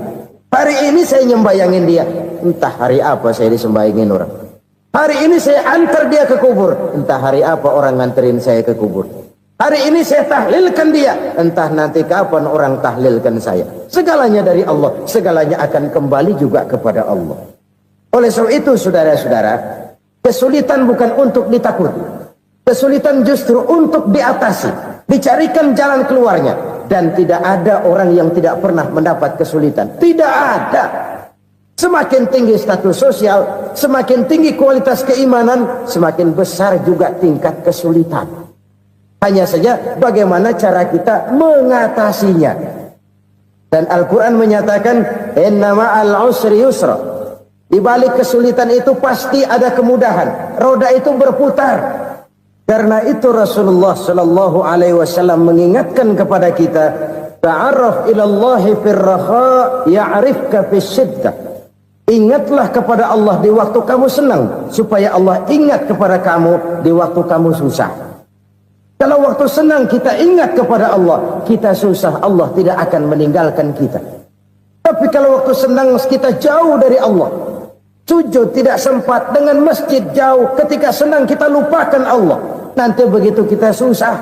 Hari ini saya nyembayangin dia, entah hari apa saya disembayangin orang. Hari ini saya antar dia ke kubur, entah hari apa orang nganterin saya ke kubur. Hari ini saya tahlilkan dia, entah nanti kapan orang tahlilkan saya. Segalanya dari Allah, segalanya akan kembali juga kepada Allah. Oleh sebab itu saudara-saudara, kesulitan bukan untuk ditakuti. Kesulitan justru untuk diatasi, dicarikan jalan keluarnya. Dan tidak ada orang yang tidak pernah mendapat kesulitan. Tidak ada. Semakin tinggi status sosial, semakin tinggi kualitas keimanan, semakin besar juga tingkat kesulitan. Hanya saja bagaimana cara kita mengatasinya. Dan Al-Quran menyatakan, "Inna ma'al usri yusra." Di balik kesulitan itu pasti ada kemudahan. Roda itu berputar. Karena itu Rasulullah sallallahu alaihi wasallam mengingatkan kepada kita, ta'arraf ilallahi firraha ya'rifka fisyiddah. Ingatlah kepada Allah di waktu kamu senang, supaya Allah ingat kepada kamu di waktu kamu susah. Kalau waktu senang kita ingat kepada Allah, kita susah, Allah tidak akan meninggalkan kita. Tapi kalau waktu senang kita jauh dari Allah, sujud tidak sempat, dengan masjid jauh, ketika senang kita lupakan Allah. Nanti begitu kita susah,